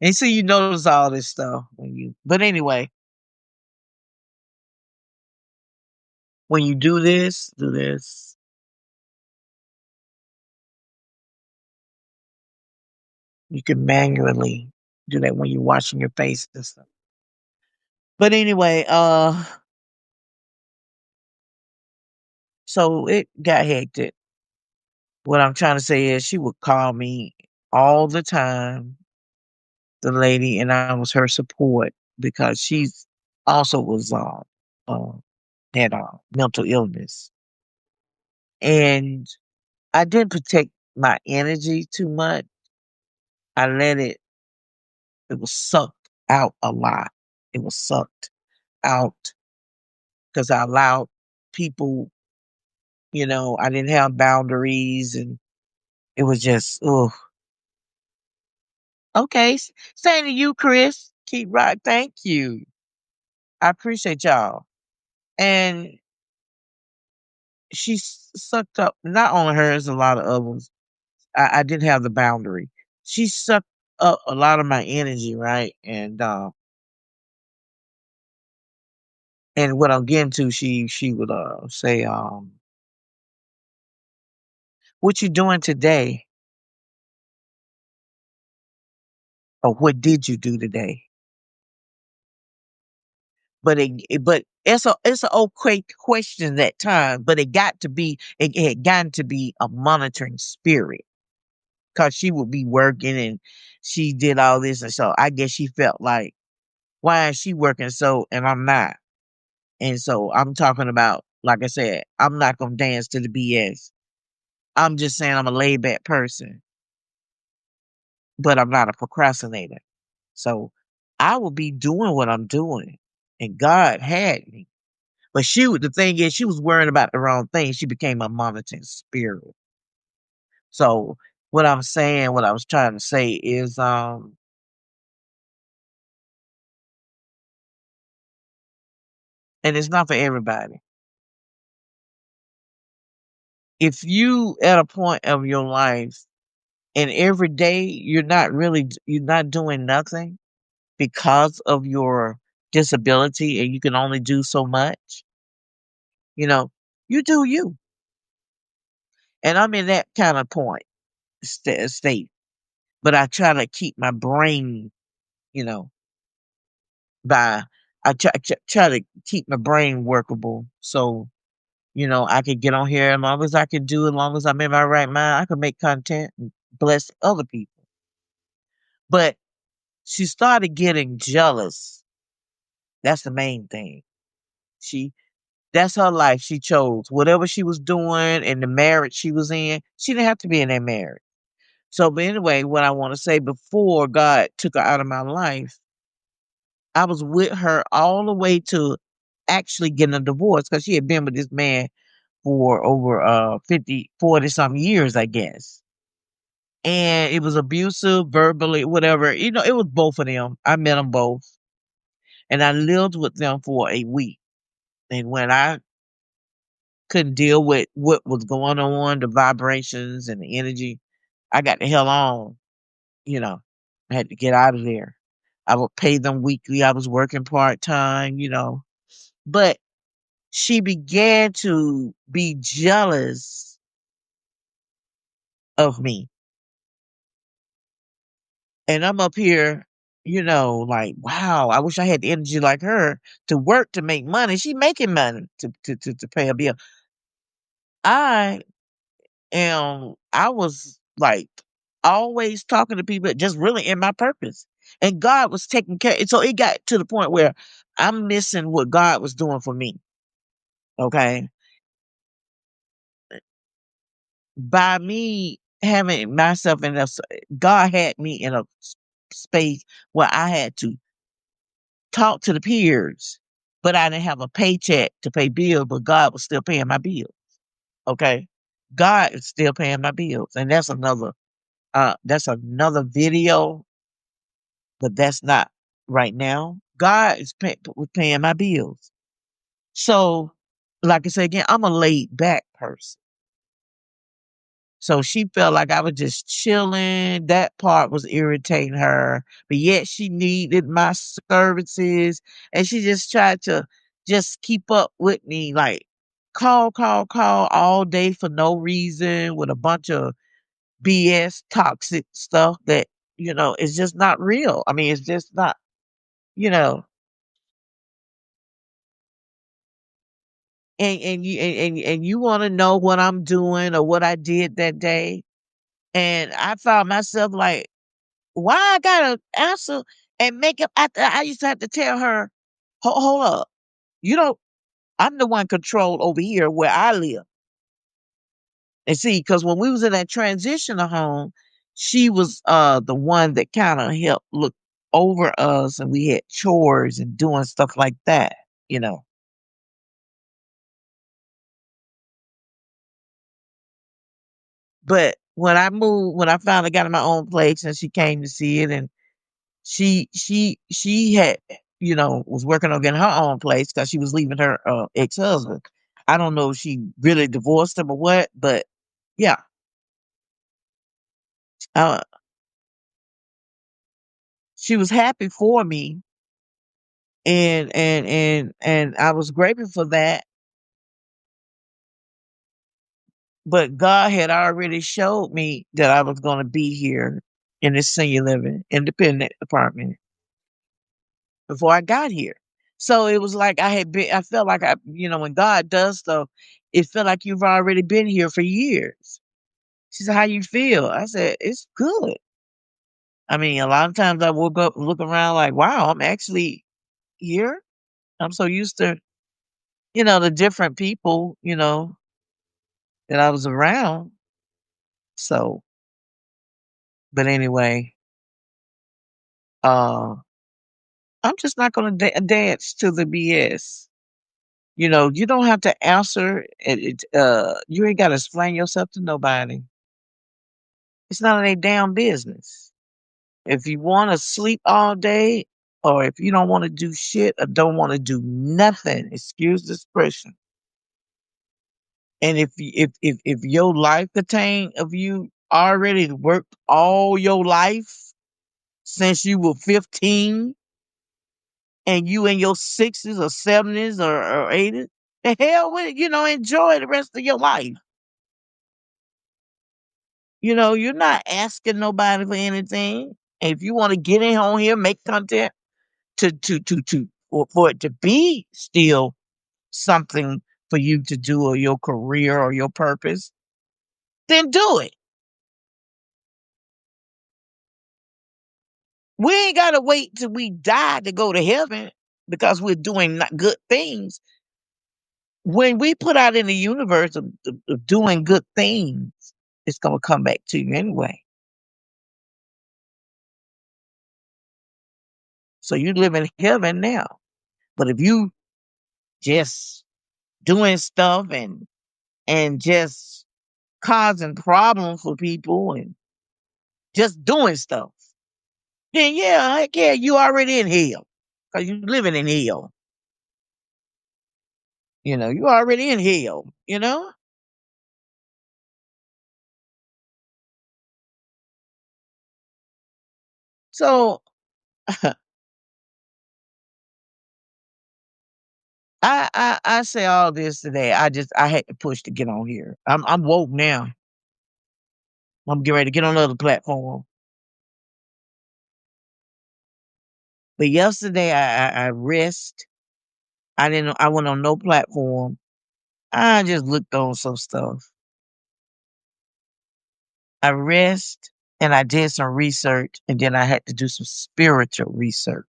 And so you notice all this stuff but anyway, when you do this, you can manually do that when you're washing your face and stuff. But anyway, so it got hectic. What I'm trying to say is she would call me all the time, the lady, and I was her support because she's also was uh had mental illness. And I didn't protect my energy too much. I let it was sucked out a lot. It was sucked out because I allowed people, I didn't have boundaries and it was just, oh, okay. Same to you, Chris. Keep right. Thank you. I appreciate y'all. And she sucked up, not only hers, a lot of others. I didn't have the boundary. She sucked up a lot of my energy, right? And what I'm getting to, she would say, "What you doing today?" or "What did you do today?" But it's a okay question that time, but it had gotten to be a monitoring spirit because she would be working and she did all this, and so I guess she felt like, why is she working so and I'm not? And so I'm talking about, like I said, I'm not gonna dance to the BS. I'm just saying I'm a laid back person, but I'm not a procrastinator. So I will be doing what I'm doing. And God had me. But the thing is, she was worrying about the wrong thing. She became a monitoring spirit. So what I was trying to say is, and it's not for everybody. If you at a point of your life and every day you're not doing nothing because of your disability and you can only do so much, you know, you do you. And I'm in that kind of point state, but I try to keep my brain, you know, by try to keep my brain workable so I could get on here as long as I can do, as long as I'm in my right mind, I can make content and bless other people. But she started getting jealous. That's the main thing. She That's her life. She chose whatever she was doing in the marriage she was in. She didn't have to be in that marriage. So, but anyway, what I want to say before God took her out of my life, I was with her all the way to actually getting a divorce because she had been with this man for over 50, 40 some years, I guess. And it was abusive, verbally, whatever. It was both of them. I met them both. And I lived with them for a week. And when I couldn't deal with what was going on, the vibrations and the energy, I got the hell on, you know. I had to get out of there. I would pay them weekly. I was working part time. But she began to be jealous of me. And I'm up here, like, wow, I wish I had the energy like her to work to make money. She making money to pay a bill. I I was like always talking to people, just really in my purpose. And God was taking care. So it got to the point where I'm missing what God was doing for me. Okay. By me having myself God had me in a space where I had to talk to the peers, but I didn't have a paycheck to pay bills, but God was still paying my bills. Okay. God is still paying my bills. And that's another video, but that's not right now. God was paying my bills. So, like I said again, I'm a laid back person. So she felt like I was just chilling. That part was irritating her, but yet she needed my services, and she just tried to just keep up with me, like call all day for no reason with a bunch of BS, toxic stuff that is just not real. I mean, it's just not, you know. And you want to know what I'm doing or what I did that day, and I found myself like, why I gotta answer and make up after I used to have to tell her, hold up. You don't I'm the one control over here where I live. And see, because when we was in that transitional home, she was the one that kind of helped look over us, and we had chores and doing stuff like that, you know. But when I finally got in my own place and she came to see it, and she had, was working on getting her own place because she was leaving her ex-husband. I don't know if she really divorced him or what, but yeah, uh, she was happy for me, and I was grateful for that. But God had already showed me that I was going to be here in this senior living independent apartment before I got here. So it was like I felt like when God does stuff, it felt like you've already been here for years. She said, "How you feel?" I said, "It's good." I mean, a lot of times I woke up, look around like, wow, I'm actually here. I'm so used to, the different people, that I was around. So, but anyway, uh, I'm just not going to dance to the BS. You don't have to answer you ain't got to explain yourself to nobody. It's none of their damn business. If you want to sleep all day, or if you don't want to do shit or don't want to do nothing, excuse the expression, And if your life contain of you already worked all your life since you were 15 and you in your 60s or 70s or 80s, the hell with it, enjoy the rest of your life. You're not asking nobody for anything. And if you want to get in on here, make content for it to be still something for you to do or your career or your purpose, then do it. We ain't gotta wait till we die to go to heaven because we're doing not good things. When we put out in the universe of doing good things, it's gonna come back to you anyway. So you live in heaven now. But if you just doing stuff and just causing problems for people and just doing stuff, then yeah, heck yeah, you already in hell. Because you living in hell. You already in hell. So I say all this today. I had to push to get on here. I'm woke now. I'm getting ready to get on another platform. But yesterday I rest. I didn't I went on no platform. I just looked on some stuff. I rest and I did some research and then I had to do some spiritual research.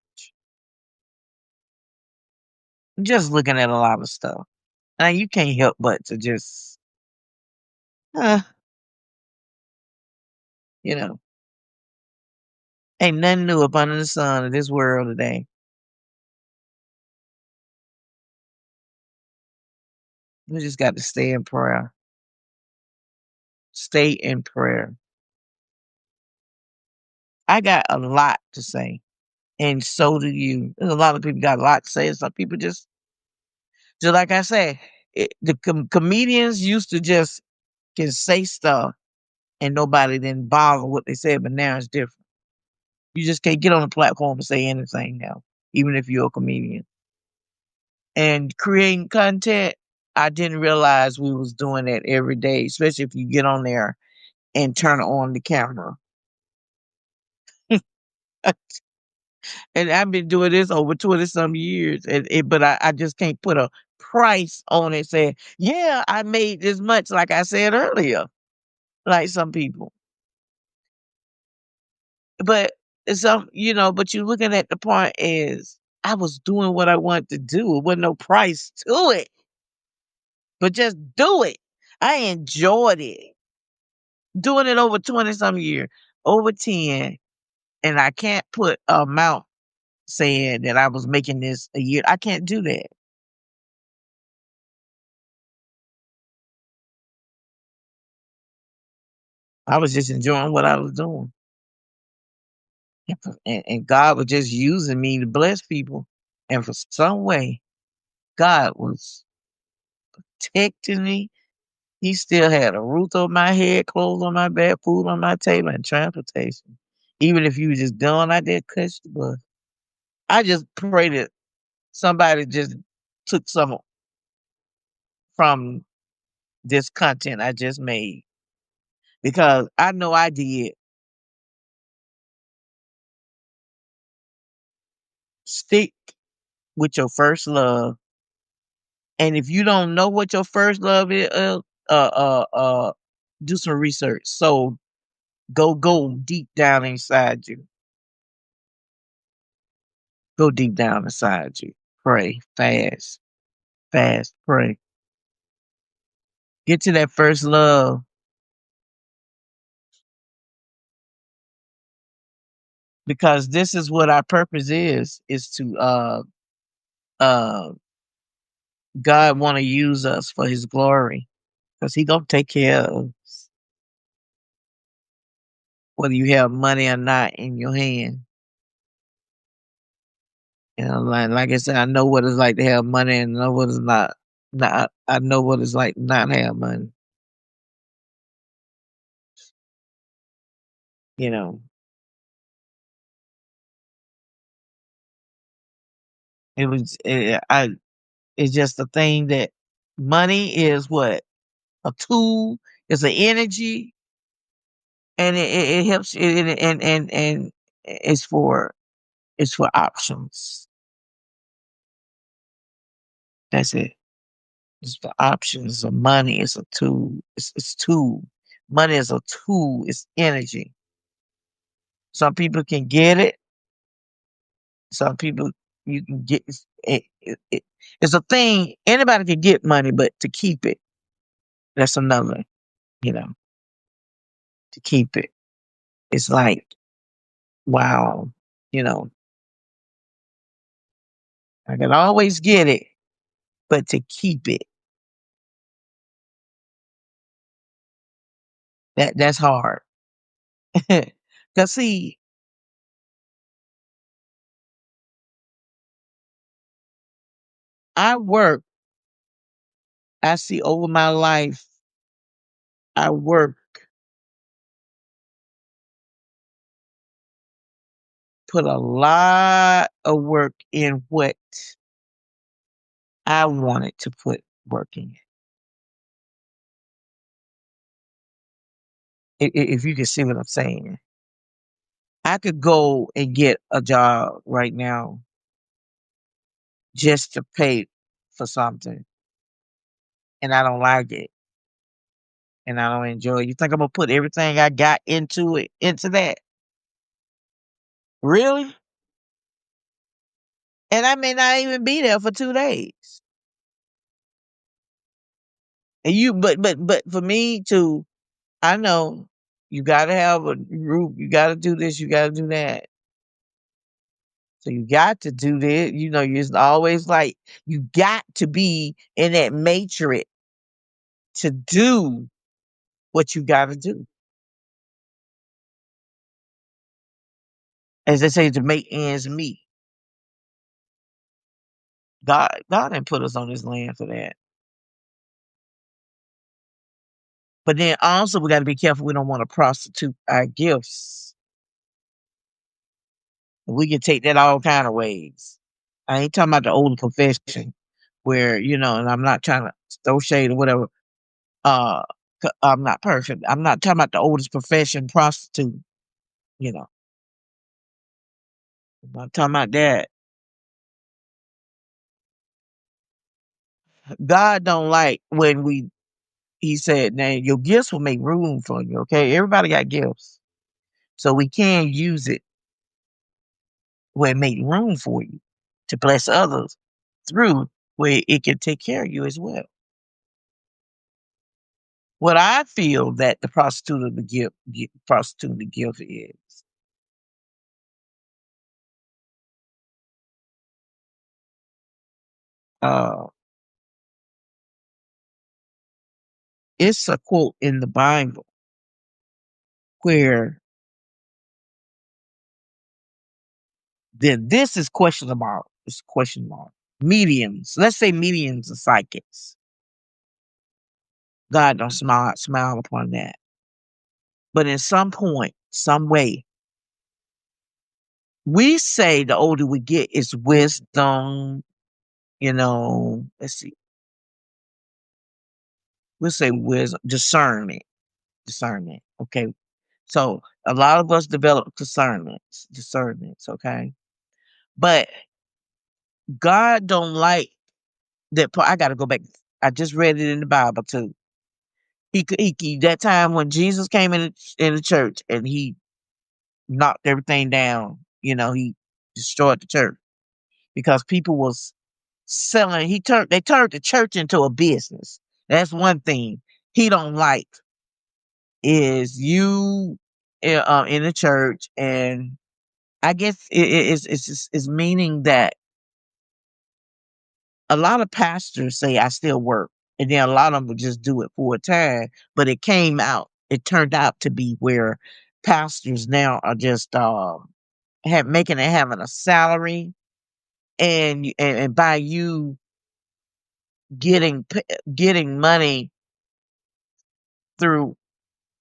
Just looking at a lot of stuff. Now you can't help but to just uh, you know, ain't nothing new up under the sun of this world today. We just got to stay in prayer. Stay in prayer. I got a lot to say, and so do you. There's a lot of people got a lot to say. And some people just like I say, the comedians used to just can say stuff and nobody didn't bother what they said, but now it's different. You just can't get on a platform and say anything now, even if you're a comedian. And creating content, I didn't realize we was doing that every day, especially if you get on there and turn on the camera. And I've been doing this over 20 some years, but I just can't put a price on it saying, yeah, I made this much, like I said earlier, like some people. But but you're looking at the point is I was doing what I wanted to do. It wasn't no price to it, but just do it. I enjoyed it. Doing it over 20 some years, over 10, and I can't put a amount saying that I was making this a year. I can't do that. I was just enjoying what I was doing. And God was just using me to bless people. And for some way, God was protecting me. He still had a roof over my head, clothes on my back, food on my table, and transportation. Even if you was just gone out there, cuss the bus. I just pray that somebody just took some from this content I just made because I know I did. Stick with your first love. And if you don't know what your first love is, do some research. So go deep down inside you. Go deep down inside you. Pray, fast, pray. Get to that first love because this is what our purpose is to uh God want to use us for his glory because he gonna take care of us, whether you have money or not in your hand. Like I said, I know what it's like to have money and know what it's not. Now, I know what it's like to not have money. You know, it was. It's just a thing that money is what a tool. It's an energy, and it helps. And it's for options. That's it. It's for options. So money is a tool. It's tool. Money is a tool. It's energy. Some people can get it. Some people you can get. It's a thing. Anybody can get money, but to keep it, that's another. You know, to keep it, it's like wow. You know, I can always get it, but to keep it, that's hard. Cause see, I work. I see over my life. I work, put a lot of work in what I wanted to put work in. If you can see what I'm saying, I could go and get a job right now just to pay for something, and I don't like it, and I don't enjoy it. You think I'm gonna put everything I got into it, into that? Really? And I may not even be there for 2 days. And but for me to, I know you gotta have a group, you gotta do this, you gotta do that. So you got to do this. You know, it's always like you got to be in that matrix to do what you gotta do. As they say, to make ends meet. God didn't put us on this land for that. But then also we gotta be careful we don't want to prostitute our gifts. We can take that all kind of ways. I ain't talking about the older profession where, and I'm not trying to throw shade or whatever. Uh, I'm not perfect. I'm not talking about the oldest profession, prostitute. You know, I'm not talking about that. God don't like when He said, "Now your gifts will make room for you." Okay, everybody got gifts, so we can use it where it make room for you to bless others through where it can take care of you as well. What I feel that the prostitute of the gift is, uh, it's a quote in the Bible where then this is questionable. It's questionable. Mediums, let's say mediums and psychics. God don't smile upon that. But in some point, some way, we say the older we get is wisdom. Let's see, we'll say wisdom, discernment. Okay, so a lot of us develop discernments. Okay, but God don't like that part. I got to go back. I just read it in the Bible too. That time when Jesus came in the church and he knocked everything down. He destroyed the church because people was selling. They turned the church into a business. That's one thing he don't like is you in the church, and I guess it's meaning that a lot of pastors say I still work, and then a lot of them would just do it full time. But it turned out to be where pastors now are just having a salary, and by you getting money through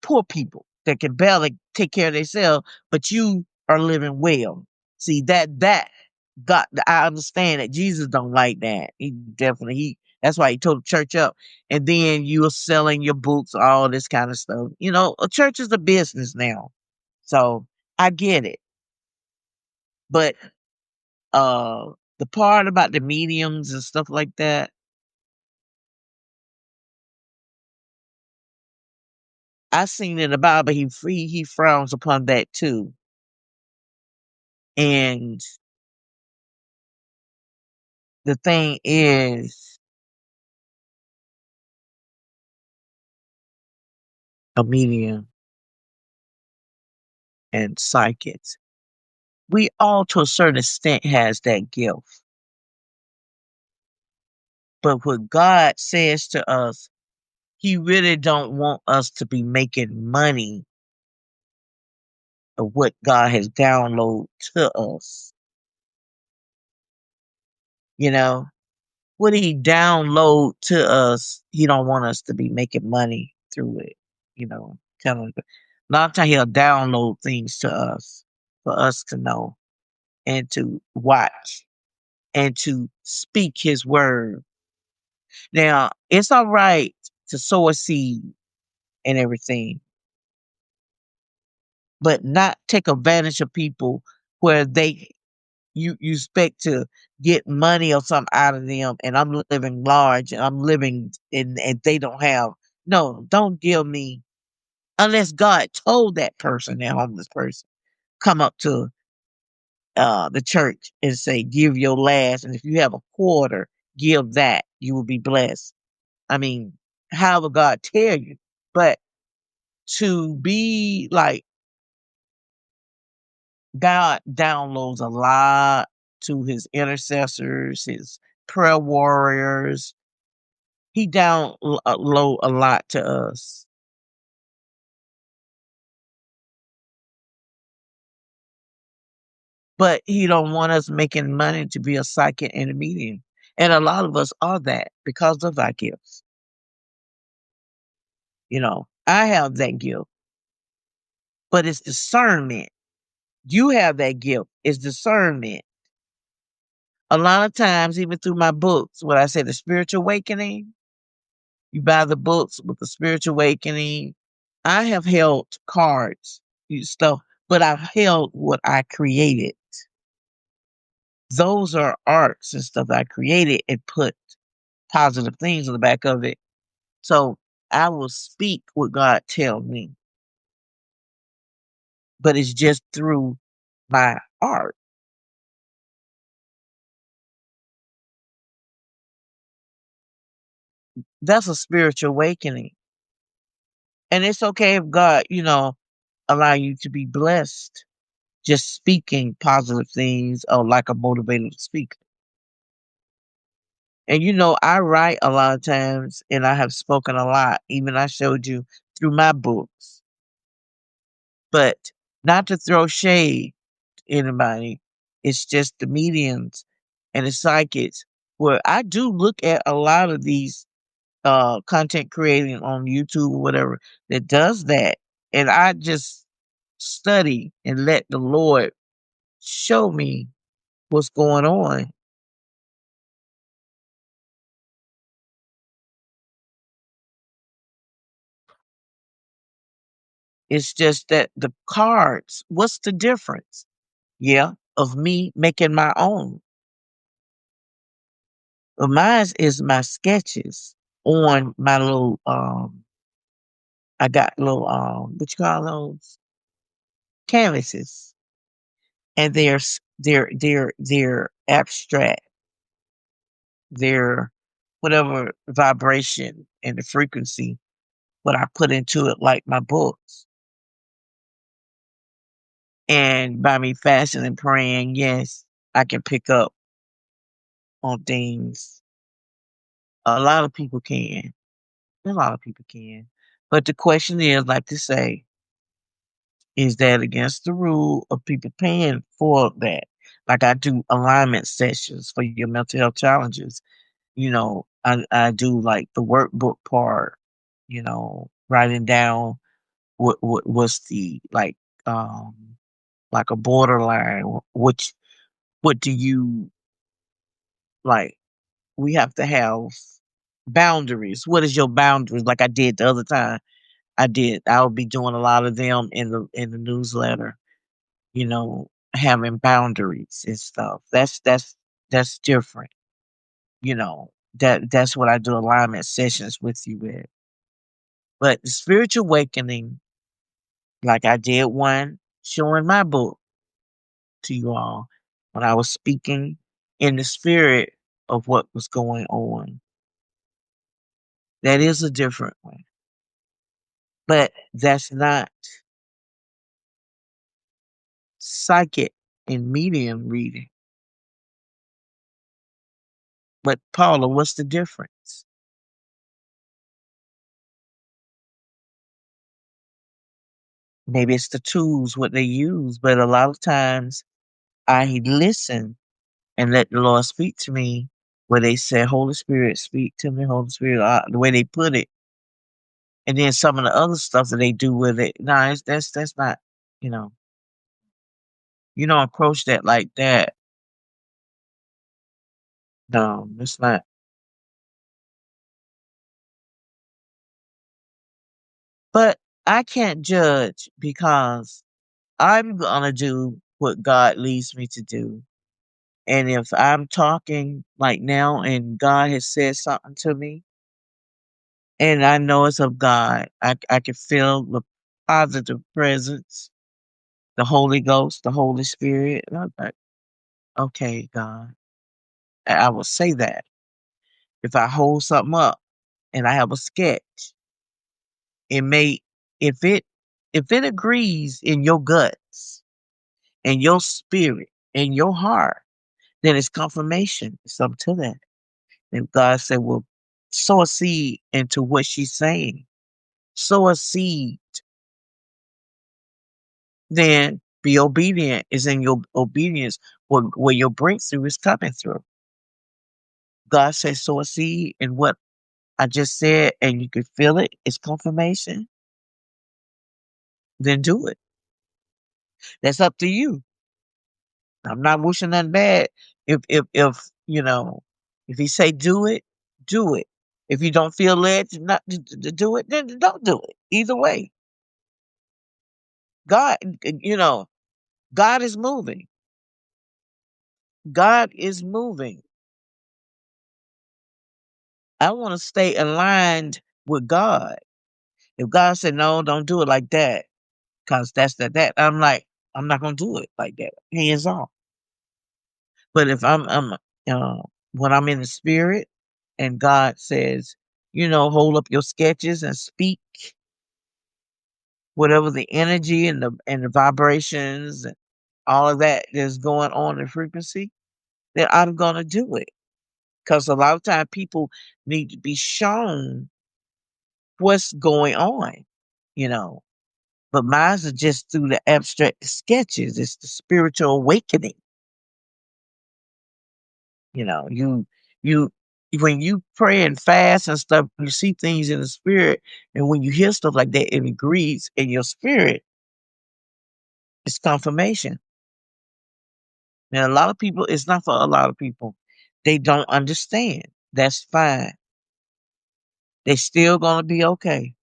poor people that can barely take care of themselves, but you are living well. See that got I understand that Jesus don't like that. He definitely he that's why he told the church up. And then you are selling your books, all this kind of stuff. You know, a church is a business now. So I get it. But uh the part about the mediums and stuff like that, I seen in the Bible he frowns upon that too. And the thing is, a medium and psychics, we all to a certain extent has that gift. But what God says to us, he really don't want us to be making money of what God has downloaded to us. You know, what he download to us, he don't want us to be making money through it. You know, telling a lot of times he'll download things to us for us to know and to watch and to speak his word. Now, it's all right to sow a seed and everything, but not take advantage of people where you expect to get money or something out of them, and I'm living large and I'm living and they don't have. No, don't give me unless God told that person, that homeless person, come up to the church and say, give your last, and if you have a quarter, give that, you will be blessed. I mean, how will God tell you? But to be like, God downloads a lot to his intercessors, his prayer warriors. He download a lot to us, but he don't want us making money to be a psychic and a medium. And a lot of us are that because of our gifts. You know, I have that gift, but it's discernment. You have that gift. It's discernment. A lot of times, even through my books, what I say, the spiritual awakening, you buy the books with the spiritual awakening. I have held cards, stuff, but I've held what I created. Those are arts and stuff I created and put positive things on the back of it. So I will speak what God tells me, but it's just through my art. That's a spiritual awakening. And it's okay if God, allow you to be blessed just speaking positive things or like a motivated speaker. And I write a lot of times and I have spoken a lot. Even I showed you through my books. But not to throw shade to anybody. It's just the mediums and the psychics where I do look at a lot of these content creating on YouTube or whatever that does that. And I just study and let the Lord show me what's going on. It's just that the cards, what's the difference? Yeah, of me making my own. But mine is my sketches on my little I got little what you call those? Canvases. And they're abstract. They're whatever vibration and the frequency what I put into it like my books. And by me fasting and praying, yes, I can pick up on things. A lot of people can. A lot of people can. But the question is, like to say, is that against the rule of people paying for that? Like I do alignment sessions for your mental health challenges. I do like the workbook part, writing down what's the like a borderline, what do you like? We have to have boundaries. What is your boundaries? Like I did the other time. I'll be doing a lot of them in the newsletter, having boundaries and stuff. That's different. That's what I do alignment sessions with you with. But the spiritual awakening, like I did one showing my book to you all when I was speaking in the spirit of what was going on. That is a different one. But that's not psychic and medium reading. But Paula, what's the difference? Maybe it's the tools, what they use, but a lot of times I listen and let the Lord speak to me where they say, Holy Spirit, speak to me, Holy Spirit, the way they put it. And then some of the other stuff that they do with it, no, that's not, you know, you don't approach that like that. No, it's not. But I can't judge because I'm gonna do what God leads me to do. And if I'm talking like now and God has said something to me and I know it's of God, I can feel the positive presence, the Holy Ghost, the Holy Spirit. And I'm like, okay, God. I will say that. If I hold something up and I have a sketch, it may if it if it agrees in your guts and your spirit and your heart, then it's confirmation. It's up to that. And God said, well, sow a seed into what she's saying. Sow a seed, then be obedient is in your obedience where your breakthrough is coming through. God says sow a seed and what I just said, and you can feel it, it's confirmation, then do it. That's up to you. I'm not wishing nothing bad. If if he say do it, do it. If you don't feel led to not to do it, then don't do it. Either way, God, God is moving. God is moving. I want to stay aligned with God. If God said no, don't do it like that, cause that's that. I'm like, I'm not gonna do it like that. Hands off. But if when I'm in the spirit and God says, hold up your sketches and speak whatever the energy and the vibrations and all of that that's going on in frequency, then I'm gonna do it. Because a lot of time people need to be shown what's going on, you know. But mine's are just through the abstract sketches. It's the spiritual awakening. You when you pray and fast and stuff, you see things in the spirit, and when you hear stuff like that, it agrees in your spirit. It's confirmation. And a lot of people, it's not for a lot of people. They don't understand. That's fine. They still gonna be okay.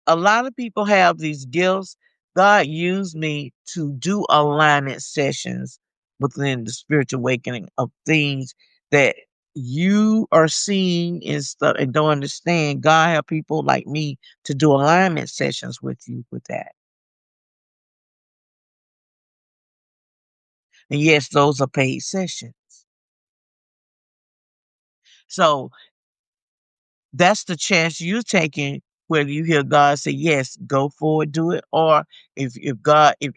A lot of people have these gifts. God used me to do alignment sessions within the spiritual awakening of things that you are seeing and stuff and don't understand. God have people like me to do alignment sessions with you with that. And yes, those are paid sessions. So that's the chance you're taking, whether you hear God say, yes, go forward, do it, or if God if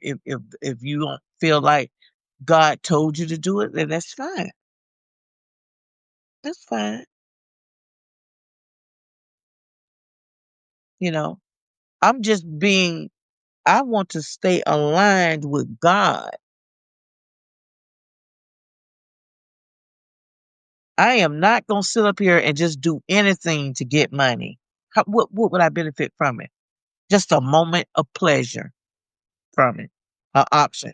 you don't feel like God told you to do it, then that's fine. That's fine. You know, I'm just being, I want to stay aligned with God. I am not gonna sit up here and just do anything to get money. What would I benefit from it? Just a moment of pleasure from it. An option.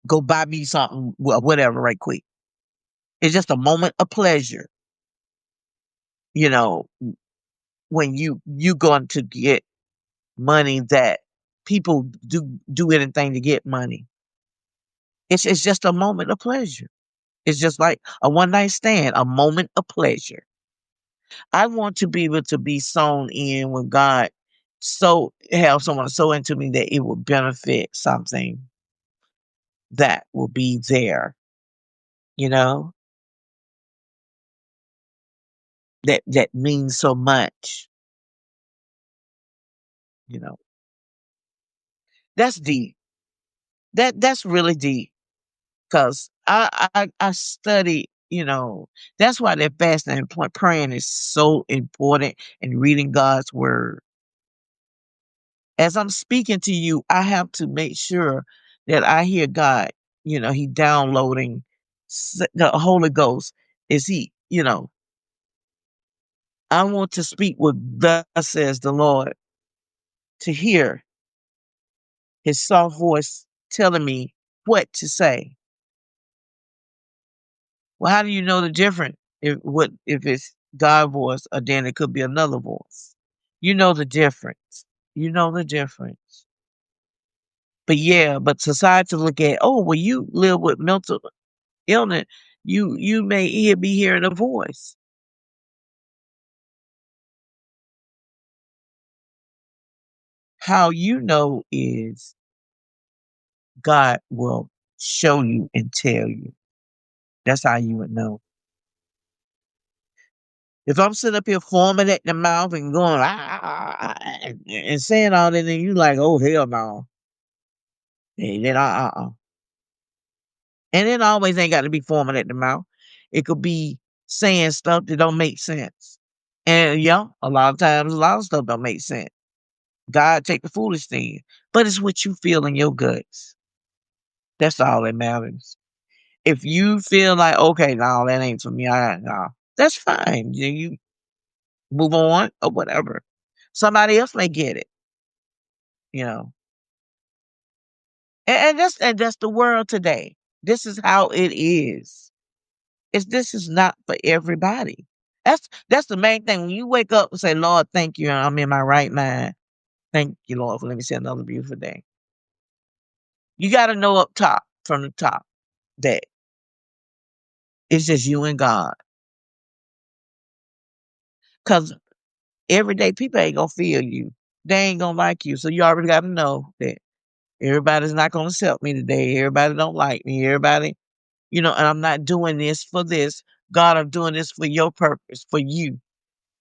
Go buy me something, whatever, right quick. It's just a moment of pleasure. You know, when you going to get money that people do anything to get money. It's just a moment of pleasure. It's just like a one night stand, a moment of pleasure. I want to be able to be sown in when God so have someone so into me that it will benefit something that will be there, you know, that means so much, you know. That's deep. That's really deep because I study, you know, that's why that fasting and praying is so important and reading God's word. As I'm speaking to you, I have to make sure that I hear God, you know, he downloading the Holy Ghost. Is he, you know, I want to speak what thus says the Lord, to hear his soft voice telling me what to say. Well, how do you know the difference if it's God voice or then it could be another voice? You know the difference. You know the difference. But yeah, but society look at, oh, well, you live with mental illness, you may be hearing a voice. How you know is God will show you and tell you. That's how you would know. If I'm sitting up here foaming at the mouth and going and saying all that, then you like, oh hell no. And then and it always ain't got to be foaming at the mouth. It could be saying stuff that don't make sense. And yeah, a lot of times a lot of stuff don't make sense. God take the foolish thing. But it's what you feel in your guts. That's all that matters. If you feel like, okay, no, that ain't for me, no, that's fine. You move on or whatever. Somebody else may get it, you know. And that's the world today. This is how it is. This is not for everybody. That's the main thing. When you wake up and say, Lord, thank you, I'm in my right mind. Thank you, Lord, for letting me see another beautiful day. You gotta know up top, from the top, that it's just you and God. Cause everyday people ain't gonna feel you. They ain't gonna like you. So you already gotta know that everybody's not gonna accept me today. Everybody don't like me. Everybody, and I'm not doing this for this. God, I'm doing this for your purpose, for you.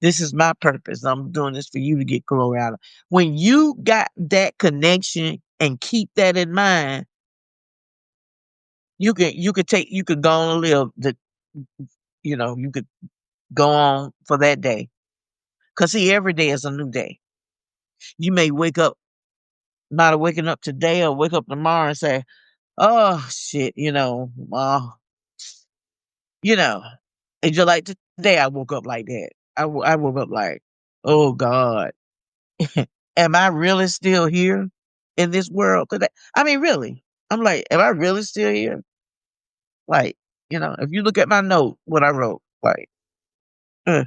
This is my purpose. I'm doing this for you to get glory out of. When you got that connection and keep that in mind, you could go on and live you could go on for that day. Cause see, every day is a new day. You may wake up, not waking up today or wake up tomorrow and say, oh shit, you know, and just like today, I woke up like that. I woke up like, oh God, am I really still here in this world? I mean, really, I'm like, am I really still here? Like, if you look at my note, what I wrote, like, uh,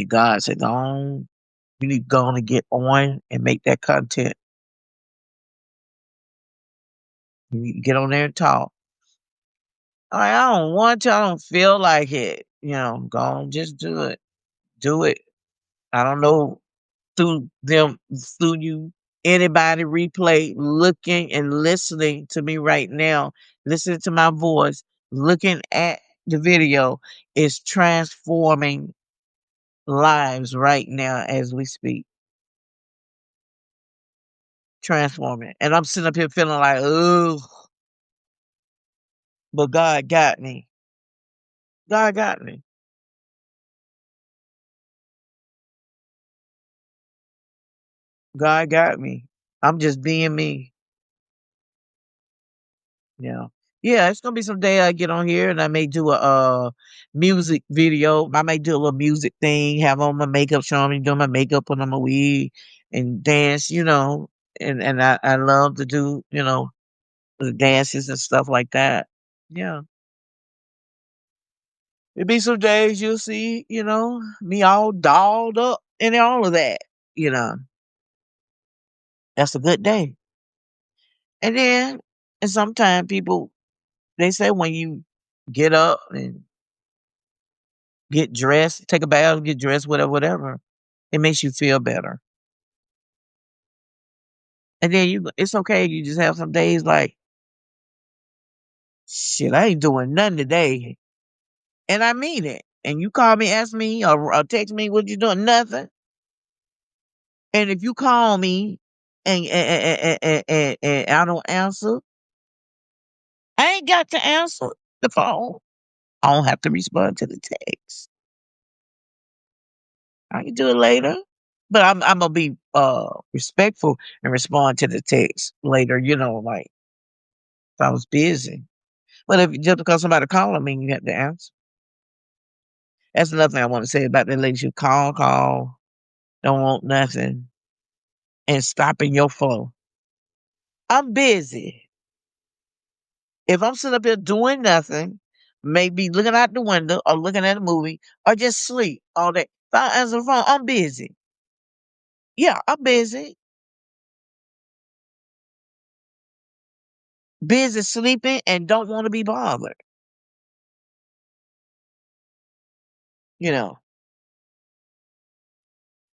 God said, go on, you need to go on and get on and make that content. You need to get on there and talk. I don't want to, I don't feel like it. Go on, just do it. Do it. I don't know through you, anybody replay, looking and listening to me right now, listening to my voice, looking at the video is transforming lives right now as we speak. Transforming. And I'm sitting up here feeling like, oh, but God got me. God got me. God got me. I'm just being me. You know. Yeah, it's gonna be some day I get on here and I may do a music video. I may do a little music thing, have on my makeup, showing me doing my makeup, put on my wig and dance, and I love to do, the dances and stuff like that. Yeah. It be some days you'll see, me all dolled up and all of that, you know. That's a good day. And then and sometimes people they say when you get up and get dressed, take a bath, get dressed, whatever, whatever, it makes you feel better. And then it's okay. You just have some days like, shit, I ain't doing nothing today. And I mean it. And you call me, ask me, or text me, what you doing? Nothing. And if you call me and I don't answer, I ain't got to answer the phone. I don't have to respond to the text. I can do it later. But I'm gonna be respectful and respond to the text later, like if I was busy. But if just because somebody calling me, you have to answer. That's another thing I want to say about that lady. You call, don't want nothing, and stopping your flow. I'm busy. If I'm sitting up here doing nothing, maybe looking out the window or looking at a movie or just sleep all day. If I answer the phone, I'm busy. Yeah, I'm busy. Busy sleeping and don't want to be bothered. You know,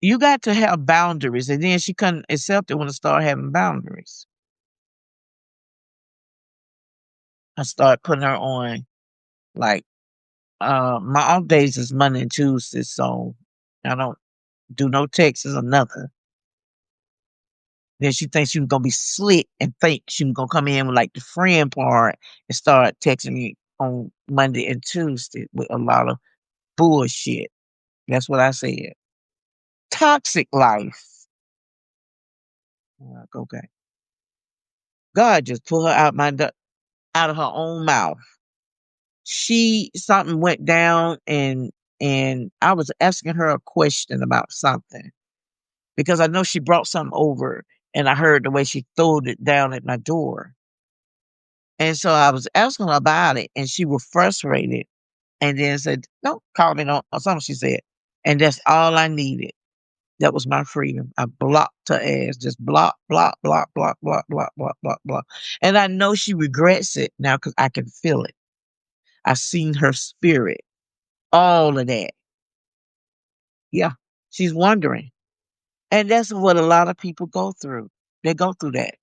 you got to have boundaries. And then she couldn't accept it when I started having boundaries. I started putting her on like my off days is Monday and Tuesday, so I don't do no texts or nothing. Then she thinks she was gonna be slick and think she was gonna come in with like the friend part and start texting me on Monday and Tuesday with a lot of bullshit. That's what I said. Toxic life. I'm like, okay. God just pulled her out of her own mouth. Something went down and I was asking her a question about something because I know she brought something over and I heard the way she threw it down at my door. And so I was asking her about it and she was frustrated and then said, "No, call me on," or something she said. And that's all I needed. That was my freedom. I blocked her ass. Just block, block, block, block, block, block, block, block, block. And I know she regrets it now because I can feel it. I seen her spirit. All of that. Yeah. She's wondering. And that's what a lot of people go through. They go through that.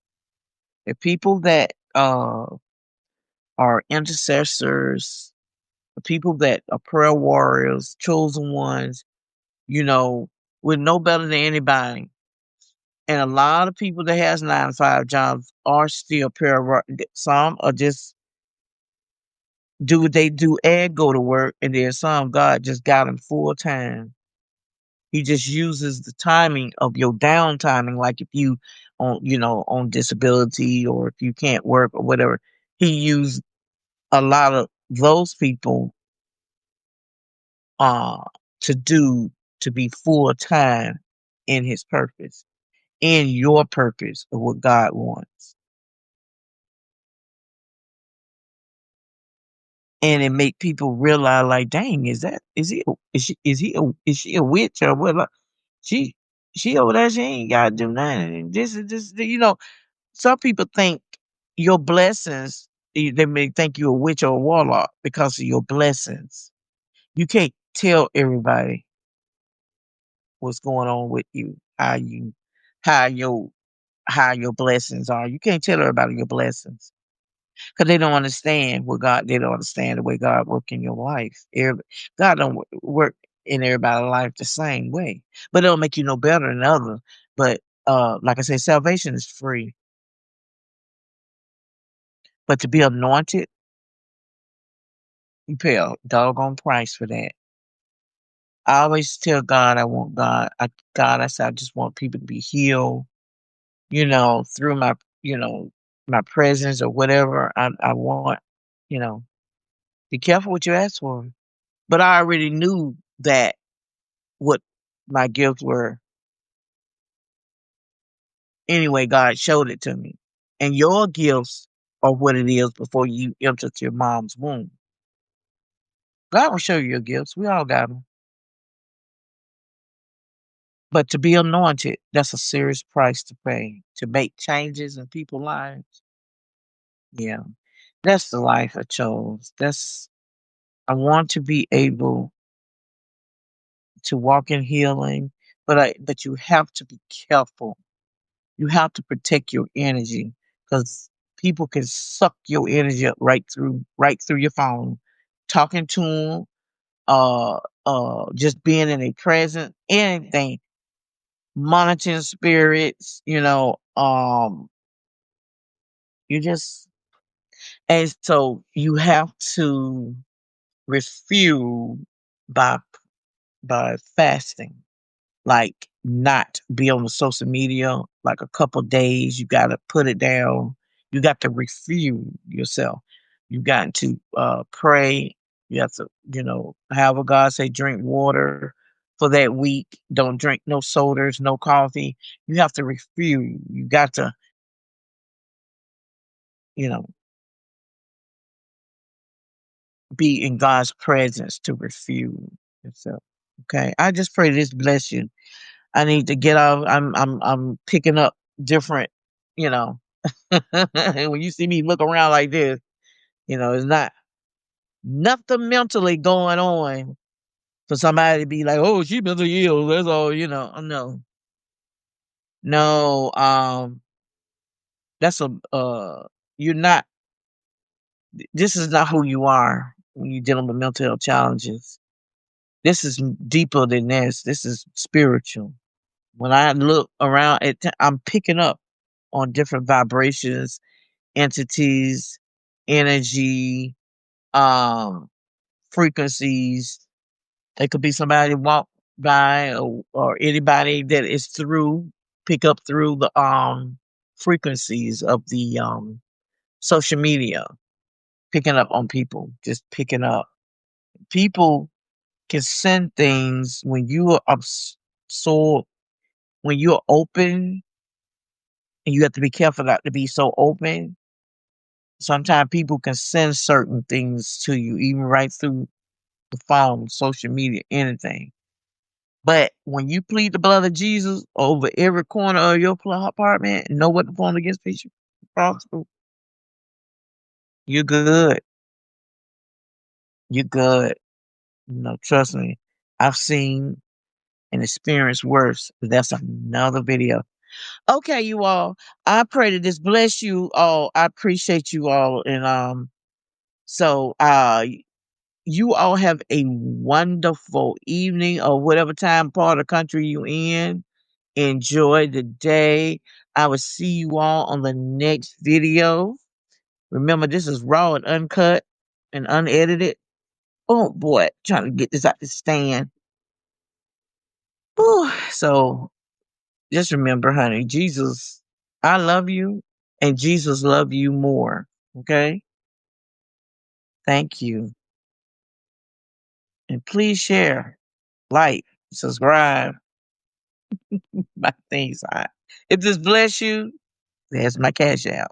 The people that are intercessors, the people that are prayer warriors, chosen ones, you know, we're no better than anybody. And a lot of people that has 9 to 5 jobs are still prayer. Some are just do what they do and go to work, and then some God just got them full time. He just uses the timing of your down timing, like if you on disability or if you can't work or whatever. He used a lot of those people uh to do to be full time in his purpose, in your purpose of what God wants. And it make people realize like, dang, is she a witch or what? Like, she she over there, she ain't gotta do nothing. And this, some people think your blessings, they may think you're a witch or a warlock because of your blessings. You can't tell everybody what's going on with you, how your how your blessings are. You can't tell everybody your blessings because they don't understand they don't understand the way God work in your life. God don't work in everybody's life the same way, but it'll make you no better than others. But like I said, salvation is free, but to be anointed, you pay a doggone price for that. I always tell God I want God, I said I just want people to be healed, through my presence or whatever. I want You know, be careful what you ask for. But I already knew that what my gifts were. Anyway, God showed it to me. And your gifts are what it is before you entered your mom's womb. God will show you your gifts. We all got them. But to be anointed, that's a serious price to pay. To make changes in people's lives. Yeah. That's the life I chose. I want to be able to walk in healing, but you have to be careful. You have to protect your energy because people can suck your energy up right through your phone. Talking to them, just being in a present, anything, monitoring spirits, you just and so you have to refuel by fasting. Like, not be on the social media, like, a couple days, you gotta put it down. You got to refuel yourself. You got to, pray. You have to, however God say, drink water for that week. Don't drink no sodas, no coffee. You have to refuel. You got to, you know, be in God's presence to refuel yourself. Okay? I just pray this bless you. I need to get off. I'm picking up different, you know. When you see me look around like this, it's not nothing mentally going on for somebody to be like, "Oh, she mentally ill." That's all, No, no. That's a you're not. This is not who you are when you're dealing with mental health challenges. This is deeper than this. This is spiritual. When I look around, I'm picking up on different vibrations, entities, energy, um, frequencies. It could be somebody walk by, or anybody that is pick up through the frequencies of the social media, picking up on people, just picking up. People can send things when you are so when you're open, and you have to be careful not to be so open. Sometimes people can send certain things to you, even right through the phone, social media, anything. But when you plead the blood of Jesus over every corner of your apartment, and know what the form against people prosper, you're good. You're good. Trust me. I've seen and experienced worse. But that's another video. Okay, you all. I pray that this bless you all. I appreciate you all, and so you all have a wonderful evening, or whatever time part of the country you in. Enjoy the day. I will see you all on the next video. Remember, this is raw and uncut and unedited. Oh boy, trying to get this out the stand. Whew. So just remember, honey, Jesus, I love you, and Jesus love you more. Okay? Thank you. And please share, like, subscribe. My things. If this bless you, there's my cash out.